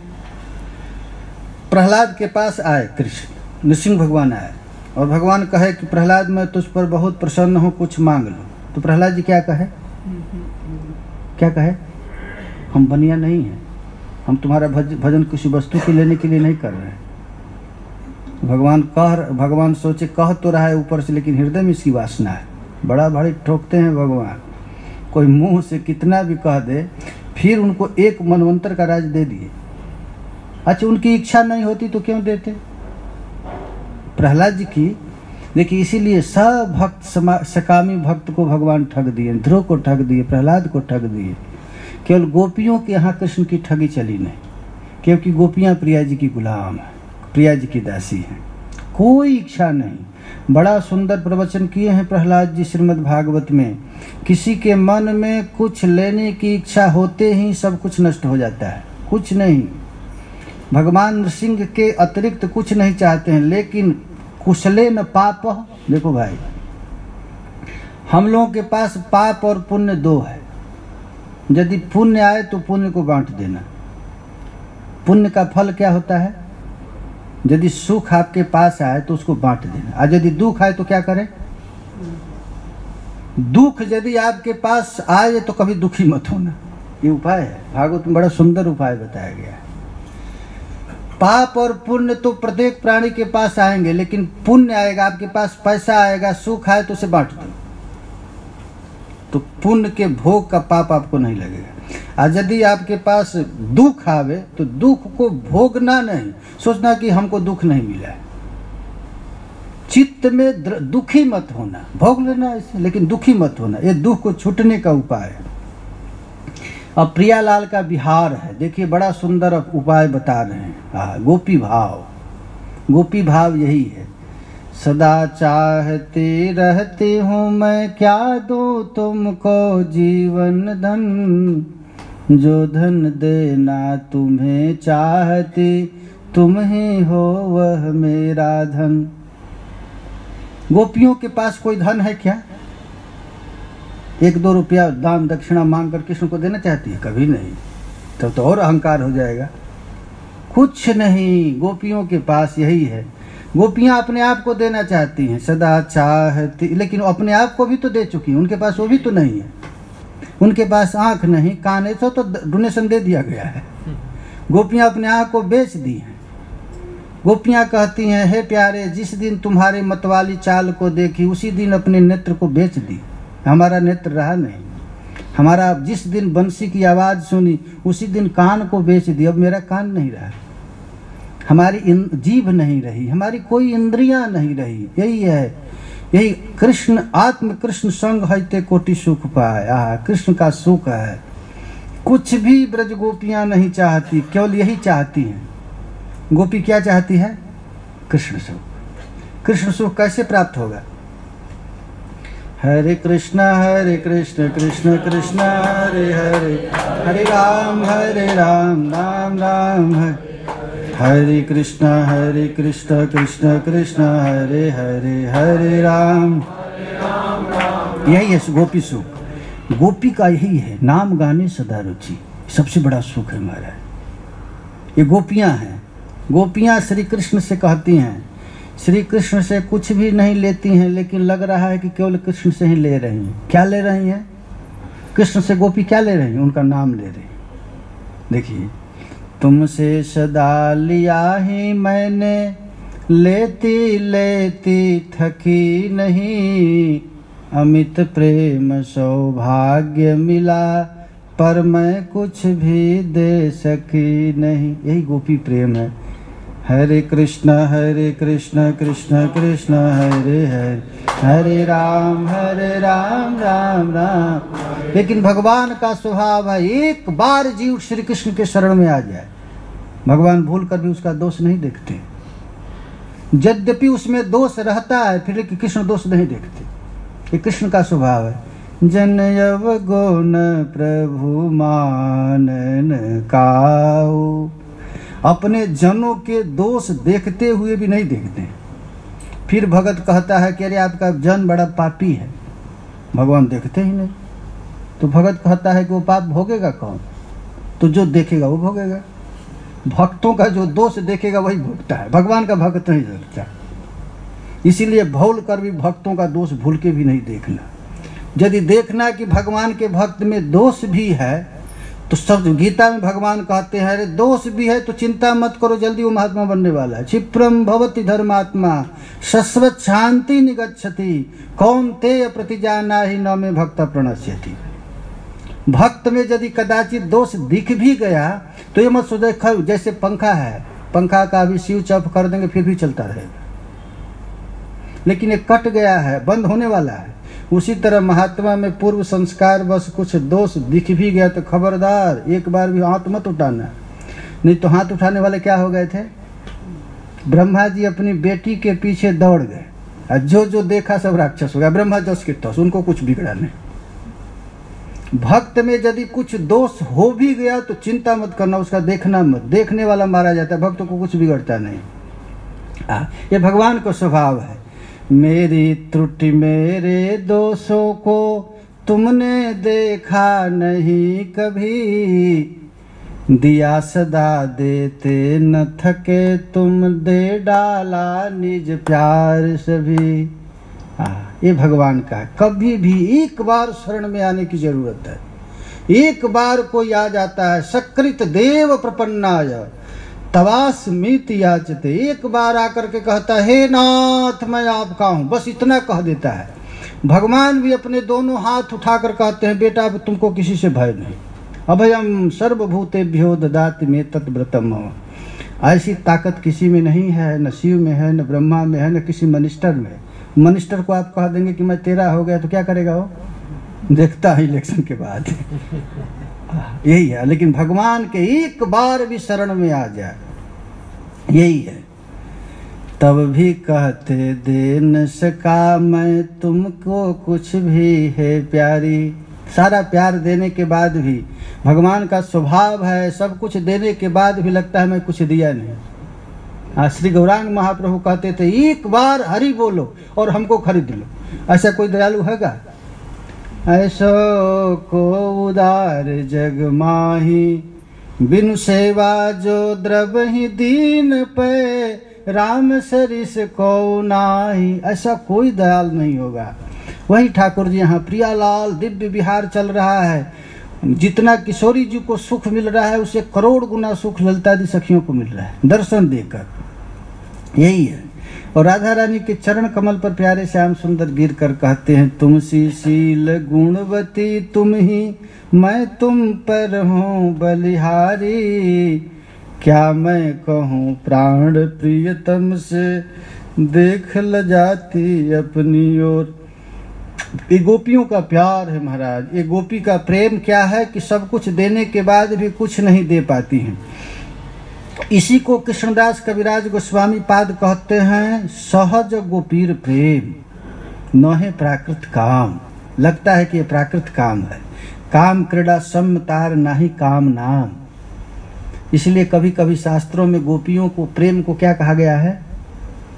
प्रहलाद के पास आए कृष्ण, नृसिंह भगवान आए और भगवान कहे कि प्रहलाद मैं तुझ पर बहुत प्रसन्न हूँ, कुछ मांग लो। तो प्रहलाद जी क्या कहे? क्या कहे? हम बनिया नहीं हैं, हम तुम्हारा भजन किसी वस्तु के लेने के लिए नहीं कर रहे हैं। भगवान सोचे कह तो रहा है ऊपर से, लेकिन हृदय में इसकी वासना है। बड़ा भारी ठोकते हैं भगवान। कोई मुंह से कितना भी कह दे, फिर उनको एक मनवंतर का राज दे दिए। अच्छा उनकी इच्छा नहीं होती तो क्यों देते? प्रहलाद जी की देखिए, इसीलिए सब भक्त सकामी भक्त को भगवान ठग दिए, ध्रुव को ठग दिए, प्रहलाद को ठग दिए। केवल गोपियों के यहाँ कृष्ण की ठगी चली नहीं, क्योंकि गोपियाँ प्रिया जी की गुलाम है, प्रिया जी की दासी हैं, कोई इच्छा नहीं। बड़ा सुंदर प्रवचन किए हैं प्रहलाद जी श्रीमद् भागवत में। किसी के मन में कुछ लेने की इच्छा होते ही सब कुछ नष्ट हो जाता है, कुछ नहीं। भगवान नृसिंह के अतिरिक्त कुछ नहीं चाहते हैं, लेकिन कुशले न पाप। देखो भाई, हम लोगों के पास पाप और पुण्य दो है। यदि पुण्य आए तो पुण्य को बांट देना। पुण्य का फल क्या होता है? यदि सुख आपके पास आए तो उसको बांट देना, और यदि दुख आए तो क्या करें? दुख यदि आपके पास आए तो कभी दुखी मत होना। ये उपाय है, भागवत में बड़ा सुंदर उपाय बताया गया है। पाप और पुण्य तो प्रत्येक प्राणी के पास आएंगे, लेकिन पुण्य आएगा, आपके पास पैसा आएगा, सुख आए तो उसे बांट दो, तो पुण्य के भोग का पाप आपको नहीं लगेगा। और यदि आपके पास दुख आवे तो दुख को भोगना नहीं, सोचना कि हमको दुख नहीं मिला है। चित्त में दुखी मत होना, भोग लेना इसे, लेकिन दुखी मत होना। ये दुख को छूटने का उपाय है। अब प्रियालाल का बिहार है, देखिए बड़ा सुंदर उपाय बता रहे हैं। गोपी भाव, गोपी भाव यही है। सदा चाहते रहती हूँ मैं, क्या दूँ तुमको जीवन धन, जो धन देना तुम्हें चाहती, तुम ही हो वह मेरा धन। गोपियों के पास कोई धन है क्या? 1-2 रुपया दान दक्षिणा मांग कर कृष्ण को देना चाहती है? कभी नहीं। तब तो और अहंकार हो जाएगा। कुछ नहीं, गोपियों के पास यही है। गोपियां अपने आप को देना चाहती हैं, सदा चाहती, लेकिन अपने आप को भी तो दे चुकी हैं, उनके पास वो भी तो नहीं है। उनके पास आंख नहीं, कान है, तो डोनेशन दे दिया गया है। गोपियां अपने आंख को बेच दी हैं। गोपियां कहती हैं, हे प्यारे, जिस दिन तुम्हारे मतवाली चाल को देखी उसी दिन अपने नेत्र को बेच दी, हमारा नेत्र रहा नहीं। हमारा जिस दिन बंसी की आवाज़ सुनी उसी दिन कान को बेच दी, अब मेरा कान नहीं रहा, हमारी जीभ नहीं रही, हमारी कोई इंद्रियां नहीं रही। यही है, यही कृष्ण आत्म कृष्ण संग है कोटि सुख पाए। कृष्ण का सुख है। कुछ भी ब्रज गोपियां नहीं चाहती, केवल यही चाहती हैं। गोपी क्या चाहती है? कृष्ण सुख। कृष्ण सुख कैसे प्राप्त होगा? हरे कृष्ण कृष्ण कृष्ण हरे हरे, हरे राम राम राम हरे कृष्ण कृष्ण कृष्ण हरे हरे, हरे राम। यही है गोपी सुख। गोपी का यही है, नाम गाने सदा रुचि, सबसे बड़ा सुख है हमारा। ये गोपियां हैं। गोपियां श्री कृष्ण से कहती हैं, श्री कृष्ण से कुछ भी नहीं लेती हैं, लेकिन लग रहा है कि केवल कृष्ण से ही ले रही हैं। क्या ले रही हैं? कृष्ण से गोपी क्या ले रही हैं? उनका नाम ले रही। देखिए, तुमसे सदा लिया ही मैंने, लेती लेती थकी नहीं, अमित प्रेम सौभाग्य मिला, पर मैं कुछ भी दे सकी नहीं। यही गोपी प्रेम है। हरे कृष्ण कृष्ण कृष्ण हरे हरे, हरे राम राम राम। लेकिन भगवान का स्वभाव है, एक बार जीव श्री कृष्ण के शरण में आ जाए, भगवान भूल कर भी उसका दोष नहीं देखते। यद्यपि उसमें दोष रहता है, फिर कृष्ण दोष नहीं देखते। ये कृष्ण का स्वभाव है। जनयव गुण प्रभु मानन काऊ, अपने जनों के दोष देखते हुए भी नहीं देखते। फिर भगत कहता है कि अरे आपका जन बड़ा पापी है, भगवान देखते ही नहीं। तो भगत कहता है कि वो पाप भोगेगा कौन? तो जो देखेगा वो भोगेगा। भक्तों का जो दोष देखेगा वही भोगता है, भगवान का भक्त नहीं देखता। इसीलिए भूल कर भी भक्तों का दोष भूल के भी नहीं देखना। यदि देखना कि भगवान के भक्त में दोष भी है, तो सब गीता में भगवान कहते हैं अरे दोष भी है तो चिंता मत करो, जल्दी वो महात्मा बनने वाला है। क्षिप्रम भवति धर्मात्मा शश्वत शांति निगच्छति, कौन्तेय प्रतिजानाहि न मे भक्त प्रणश्यति। भक्त में यदि कदाचित दोष दिख भी गया तो ये मत सोचो जैसे पंखा है, पंखा का भी स्विच ऑफ कर देंगे फिर भी चलता रहेगा, लेकिन ये कट गया है, बंद होने वाला है। उसी तरह महात्मा में पूर्व संस्कार बस कुछ दोष दिख भी गया तो खबरदार, एक बार भी हाथ मत उठाना। नहीं तो हाथ उठाने वाले क्या हो गए थे? ब्रह्मा जी अपनी बेटी के पीछे दौड़ गए और जो जो देखा सब राक्षस हो गया। ब्रह्मा जस के तस, उनको कुछ बिगड़ा नहीं। भक्त में यदि कुछ दोष हो भी गया तो चिंता मत करना, उसका देखना मत, देखने वाला मारा जाता है, भक्त को कुछ बिगड़ता नहीं। ये भगवान का स्वभाव है। मेरी त्रुटि मेरे दोषों को तुमने देखा नहीं कभी, दिया सदा देते न थके तुम, दे डाला निज प्यार सभी। ये भगवान का है। कभी भी एक बार शरण में आने की जरूरत है। एक बार कोई आ जाता है, सकृत देव प्रपन्नाय तवास्मित याचते, एक बार आकर के कहता है हे नाथ मैं आपका हूं, बस इतना कह देता है। भगवान भी अपने दोनों हाथ उठाकर कहते हैं बेटा अब तुमको किसी से भय नहीं, अभयम सर्वभूतेभ्यो ददाति मे तद्व्रतम। ऐसी ताकत किसी में नहीं है, न शिव में है, न ब्रह्मा में है, न किसी मनिस्टर में। मनिस्टर को आप कह देंगे कि मैं तेरा हो गया तो क्या करेगा वो? देखता है इलेक्शन के बाद। यही है। लेकिन भगवान के एक बार भी शरण में आ जाए, यही है। तब भी कहते दे न सका मैं तुमको कुछ भी है प्यारी। सारा प्यार देने के बाद भी भगवान का स्वभाव है, सब कुछ देने के बाद भी लगता है मैं कुछ दिया नहीं। श्री गौरांग महाप्रभु कहते थे एक बार हरि बोलो और हमको खरीद लो। ऐसा कोई दयालु हैगा? ऐसो को उदार जग माही, बिनु सेवा जो द्रवहि दीन पे, राम सरिस को नाही। ऐसा कोई दयाल नहीं होगा। वही ठाकुर जी यहाँ प्रियालाल दिव्य विहार चल रहा है। जितना किशोरी जी को सुख मिल रहा है उससे करोड़ गुना सुख ललितादि सखियों को मिल रहा है दर्शन देकर। यही है। और राधा रानी के चरण कमल पर प्यारे श्याम सुंदर गिर कर कहते हैं तुम सी शील गुणवती तुम ही, मैं तुम पर हूँ बलिहारी। क्या मैं कहूँ प्राण प्रियतम से, देख ल जाती अपनी ओर। ये गोपियों का प्यार है महाराज। ये गोपी का प्रेम क्या है कि सब कुछ देने के बाद भी कुछ नहीं दे पाती हैं। इसी को कृष्णदास कविराज गोस्वामी पाद कहते हैं सहज गोपीर प्रेम नहे प्राकृत काम। लगता है कि ये प्राकृत काम है। काम क्रीड़ा सम्मतार नाही काम नाम। इसलिए कभी कभी शास्त्रों में गोपियों को प्रेम को क्या कहा गया है?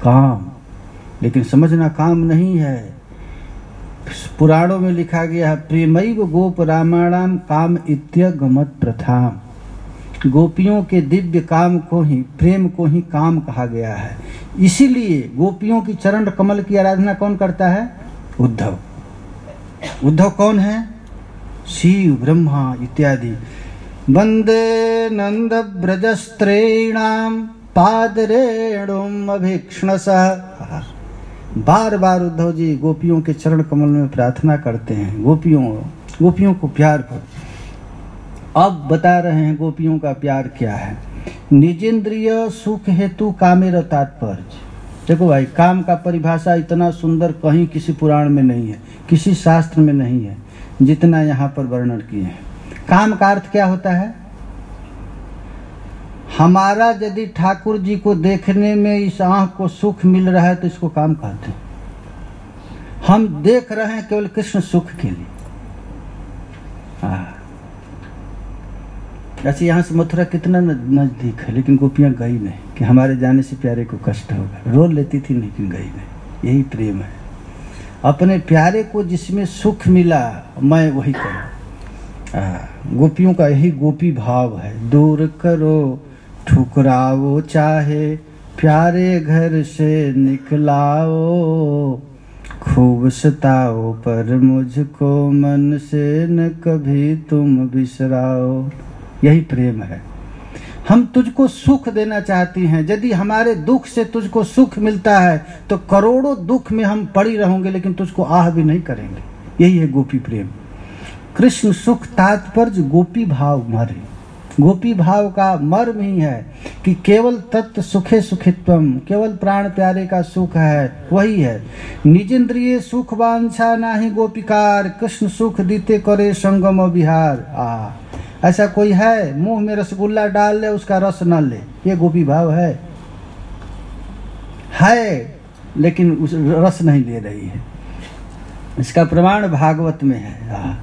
काम। लेकिन समझना काम नहीं है। पुराणों में लिखा गया है प्रेमैव गोप रामाणाम काम इत्यगमत प्रथाम। गोपियों के दिव्य काम को ही, प्रेम को ही काम कहा गया है। इसीलिए गोपियों की चरण कमल की आराधना कौन करता है? उद्धव। उद्धव कौन है? शिव ब्रह्मा इत्यादि। वंदे नंद ब्रजस्त्रीणाम पादरेणुम अभीक्ष्णसः। बार बार उद्धव जी गोपियों के चरण कमल में प्रार्थना करते हैं। गोपियों को प्यार कर। अब बता रहे हैं गोपियों का प्यार क्या है। निजेंद्रिय सुख हेतु कामेर तात्पर्य। देखो भाई, काम का परिभाषा इतना सुंदर कहीं किसी पुराण में नहीं है, किसी शास्त्र में नहीं है जितना यहाँ पर वर्णन किए हैं। काम का अर्थ क्या होता है? हमारा यदि ठाकुर जी को देखने में इस आँख को सुख मिल रहा है तो इसको काम कहते हैं। हम देख रहे हैं केवल कृष्ण सुख के लिए। ऐसे यहाँ से मथुरा कितना नजदीक है, लेकिन गोपियाँ गई नहीं कि हमारे जाने से प्यारे को कष्ट होगा। रो लेती थी लेकिन गई नहीं। यही प्रेम है, अपने प्यारे को जिसमें सुख मिला मैं वही करूँ। गोपियों का यही गोपी भाव है। दूर करो ठुकराओ चाहे प्यारे घर से निकलाओ, खूब सताओ पर मुझको मन से न कभी तुम बिसराओ। यही प्रेम है। हम तुझको सुख देना चाहती हैं। यदि हमारे दुख से तुझको सुख मिलता है तो करोड़ों दुख में हम पड़ी रहेंगे लेकिन तुझको आह भी नहीं करेंगे। यही है गोपी प्रेम। कृष्ण सुख तात्पर्य गोपी भाव मर्म। गोपी भाव का मर्म ही है कि केवल तत्व सुखे सुखित्वम, केवल प्राण प्यारे का सुख है, वही है। निजेंद्रिय सुख वांछा नाही गोपिकार, कृष्ण सुख दीते करे संगम विहार। ऐसा कोई है मुंह में रसगुल्ला डाल ले उसका रस न ले? ये गोपी भाव है लेकिन उस रस नहीं ले रही है। इसका प्रमाण भागवत में है।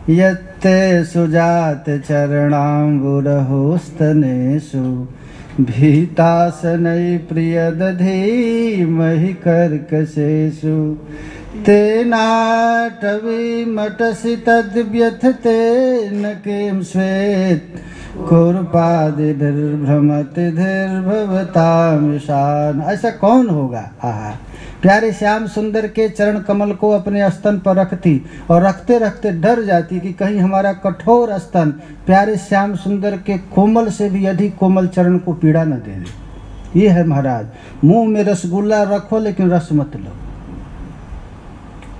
यत्ते सुजात चरणाम्बुरहोस्तनेषु भीतासनै प्रियदधि महि कर्कशेषु, तेनाटवीमटसि तद्व्यथतेन किं स्वेत्, कुर्पादिभिर्भ्रमतिधिर्भवतामिशान। ऐसा कौन होगा? प्यारे श्याम सुंदर के चरण कमल को अपने स्तन पर रखती और रखते रखते डर जाती कि कहीं हमारा कठोर स्तन प्यारे श्याम सुंदर के कोमल से भी अधिक कोमल चरण को पीड़ा न दे दे। ये है महाराज, मुंह में रसगुल्ला रखो लेकिन रस मत लो।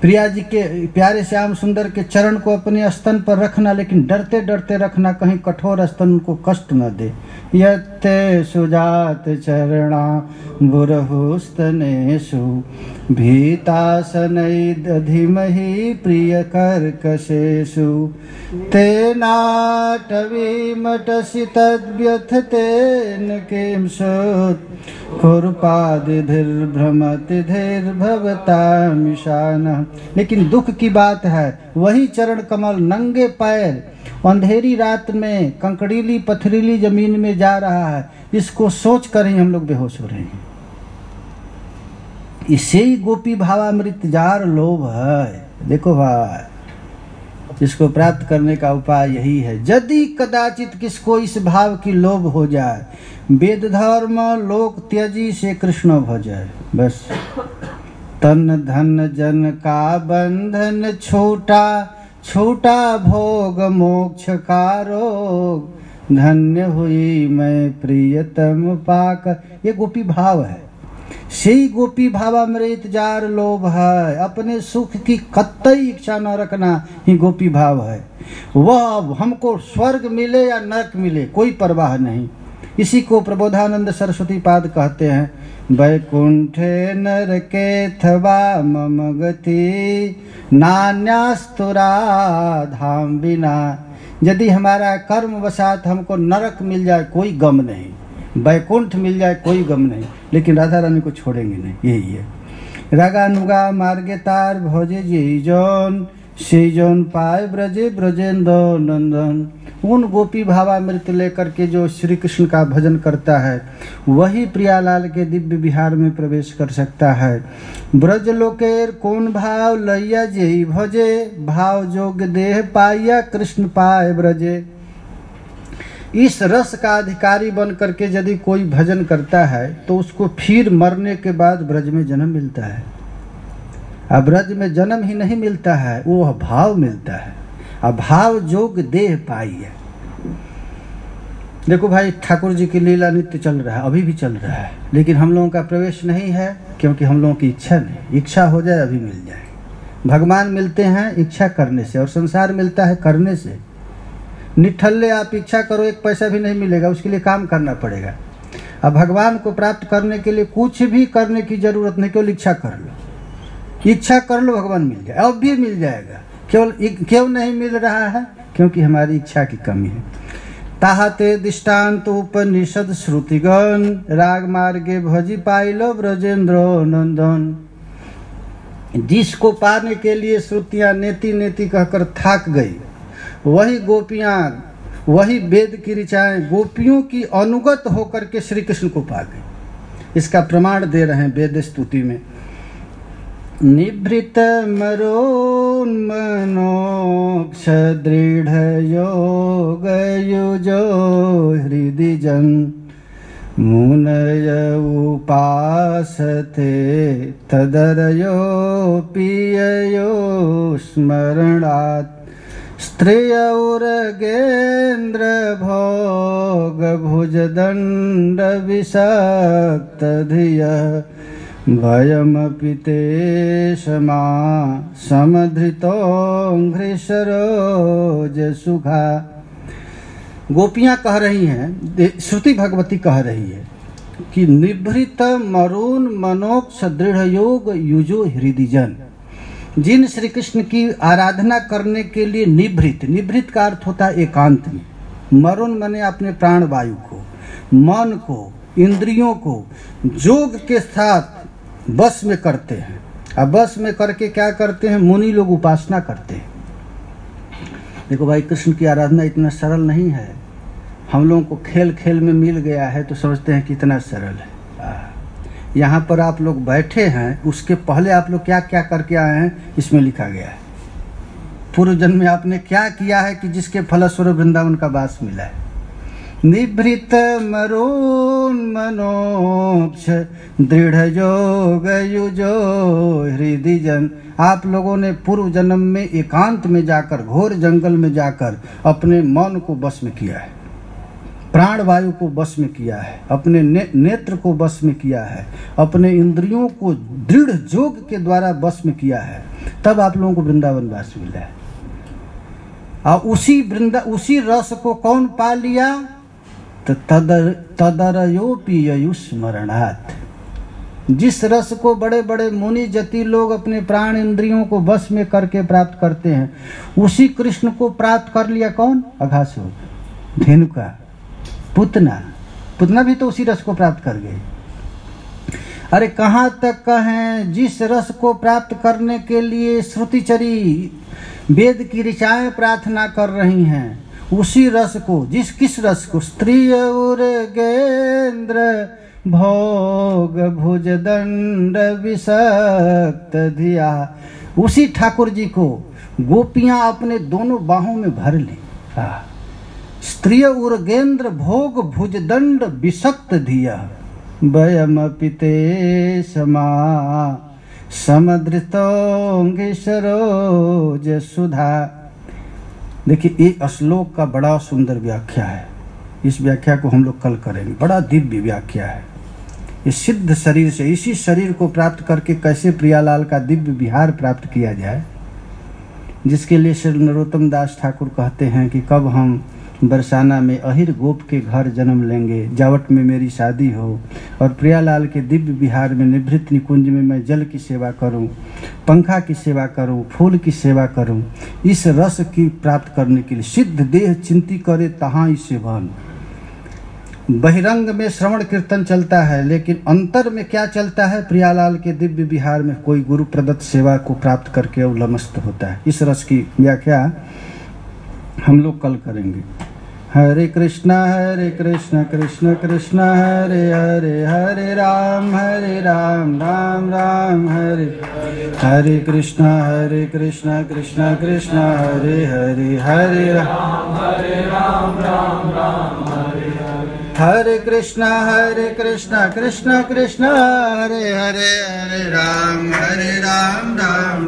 प्रिया जी के प्यारे श्याम सुंदर के चरण को अपने स्तन पर रखना, लेकिन डरते डरते रखना कहीं कठोर स्तन उनको कष्ट न दे। यत्ते सुजात चरणाम्बुरहोस्तनेषु भीतासनै दधिमहि प्रियकर्कशेषु, तेनाटवीमटसि तद्व्यथतेन किं स्वेत्, कुर्पादिभिर्भ्रमतिधिर्भवतामिशानः। लेकिन दुख की बात है, वही चरण कमल नंगे पैर अंधेरी रात में कंकड़ीली पथरीली जमीन में जा रहा है, इसको सोच कर ही हम लोग बेहोश हो रहे हैं। इसे ही गोपी भावामृत जार लोभ है। देखो भाई, इसको प्राप्त करने का उपाय यही है। यदि कदाचित किसको इस भाव की लोभ हो जाए, वेद धर्म लोक त्यजी से कृष्ण भजाए। बस तन धन जन का बंधन छूटा, छूटा भोग मोक्ष का रोग, धन्य हुई मैं प्रियतम पाकर। ये गोपी भाव है। सही गोपी भावामृत जार लोभ है। अपने सुख की कतई इच्छा न रखना ही गोपी भाव है। वह हमको स्वर्ग मिले या नरक मिले कोई परवाह नहीं। इसी को प्रबोधानंद सरस्वती पाद कहते हैं, वैकुंठे नरके थवा मम गति, नान्यास्तुरा धाम बिना। यदि हमारा कर्म वशात हमको नरक मिल जाए कोई गम नहीं, वैकुंठ मिल जाए कोई गम नहीं, लेकिन राधा रानी को छोड़ेंगे नहीं। यही है। रागानुगा मार्गे तार भोजे जी जौन, से जौन पाए ब्रजे ब्रजेंद्र नंदन। उन गोपी भावामृत लेकर के जो श्री कृष्ण का भजन करता है वही प्रियालाल के दिव्य विहार में प्रवेश कर सकता है। ब्रज लोकेर कौन भाव लैया जेई भजे, भाव जोग देह पाइया कृष्ण पाए ब्रजे। इस रस का अधिकारी बन करके यदि कोई भजन करता है तो उसको फिर मरने के बाद ब्रज में जन्म मिलता है। अब ब्रज में जन्म ही नहीं मिलता है, वो भाव मिलता है। अब भाव जोग देह पाई है। देखो भाई, ठाकुर जी की लीला नित्य चल रहा है, अभी भी चल रहा है, लेकिन हम लोगों का प्रवेश नहीं है क्योंकि हम लोगों की इच्छा नहीं। इच्छा हो जाए अभी मिल जाए। भगवान मिलते हैं इच्छा करने से और संसार मिलता है करने से। निठल्ले आप इच्छा करो, एक पैसा भी नहीं मिलेगा, उसके लिए काम करना पड़ेगा। अब भगवान को प्राप्त करने के लिए कुछ भी करने की जरूरत नहीं, केवल इच्छा कर लो, इच्छा कर लो, भगवान मिल जाए। अब भी मिल जाएगा, केवल क्यों नहीं मिल रहा है? क्योंकि हमारी इच्छा की कमी है। ताहते दृष्टान्त उपनिषद श्रुतिगण, राग मार्गे भजी पाइलो ब्रजेंद्र नंदन। जिसको पाने के लिए श्रुतियां नेति नेति कहकर थाक गई, वही गोपियां, वही वेद की ऋचाएं गोपियों की अनुगत होकर के श्री कृष्ण को पा गई। इसका प्रमाण दे रहे हैं वेद स्तुति में। निभृत मरोन्मनोक्ष दृढ़ योग युजो हृदि जन, मुनय उपासते तदरयो पिययो स्मरणात्। स्त्रियौरगेन्द्र भोग भुजदण्ड विषक्त धिय, भयमपि ते समा समधृतो घृषरोज सुखा। गोपियां कह रही हैं, श्रुति भगवती कह रही है कि निभृत मरून मनोक्ष दृढ़ योग युजो हृदय जन। जिन श्री कृष्ण की आराधना करने के लिए निभृत, निभृत का अर्थ होता है एकांत में। मरून माने अपने प्राण वायु को, मन को, इंद्रियों को जोग के साथ बस में करते हैं। अब बस में करके क्या करते हैं? मुनि लोग उपासना करते हैं। देखो भाई, कृष्ण की आराधना इतना सरल नहीं है। हम लोगों को खेल खेल में मिल गया है तो समझते हैं कि इतना सरल है। यहाँ पर आप लोग बैठे हैं, उसके पहले आप लोग क्या क्या करके आए हैं इसमें लिखा गया है। पूर्व जन्म में आपने क्या किया है कि जिसके फलस्वरूप वृंदावन का वास मिला है। निभृत मरोन मनोक्ष दृढ़ योग युजो हृदय जन। आप लोगों ने पूर्व जन्म में एकांत में जाकर, घोर जंगल में जाकर अपने मन को बस में किया है, प्राण वायु को बस में किया है, अपने नेत्र को बस में किया है, अपने इंद्रियों को दृढ़ जोग के द्वारा बस में किया है। तब आप लोगों को वृंदावन वास मिला है। और उसी रस को कौन पा लिया? तो तदरयोपि स्मरणात्। जिस रस को बड़े बड़े मुनि जति लोग अपने प्राण इंद्रियों को बस में करके प्राप्त करते हैं, उसी कृष्ण को प्राप्त कर लिया कौन? अघासुर, धेनुका, पुतना भी तो उसी रस को प्राप्त कर गए। अरे कहाँ तक कहें, जिस रस को प्राप्त करने के लिए श्रुतिचरी वेद की ऋचाएं प्रार्थना कर रही हैं, उसी रस को, किस रस को? स्त्री और गेंद्र भोग भुज दंड विषक्त धिया। उसी ठाकुर जी को गोपियां अपने दोनों बाहों में भर ली। स्त्रिय उर्गेन्द्र भोग भुजदंड विषक्त धिया, वयमपि ते समा समधृतों सरोज सुधा। देखिए, ये श्लोक का बड़ा सुंदर व्याख्या है। इस व्याख्या को हम लोग कल करेंगे। बड़ा दिव्य व्याख्या है। इस सिद्ध शरीर से, इसी शरीर को प्राप्त करके कैसे प्रियालाल का दिव्य विहार प्राप्त किया जाए, जिसके लिए श्री नरोत्तम दास ठाकुर कहते हैं कि कब हम बरसाना में अहिर गोप के घर जन्म लेंगे, जावट में मेरी शादी हो, और प्रियालाल के दिव्य विहार में निभृत निकुंज में मैं जल की सेवा करूं, पंखा की सेवा करूं, फूल की सेवा करूं। इस रस की प्राप्त करने के लिए सिद्ध देह चिंती करे तहाँ इसे भान। बहिरंग में श्रवण कीर्तन चलता है, लेकिन अंतर में क्या चलता है? प्रियालाल के दिव्य विहार में कोई गुरु प्रदत्त सेवा को प्राप्त करके उल्लमस्त होता है। इस रस की व्याख्या हम लोग कल करेंगे। हरे कृष्णा कृष्ण कृष्ण हरे हरे, हरे राम राम राम हरे हरे। कृष्ण कृष्ण कृष्ण हरे हरे, हरे राम राम राम हरे हरे। हरे कृष्ण कृष्ण कृष्ण हरे हरे, हरे राम राम राम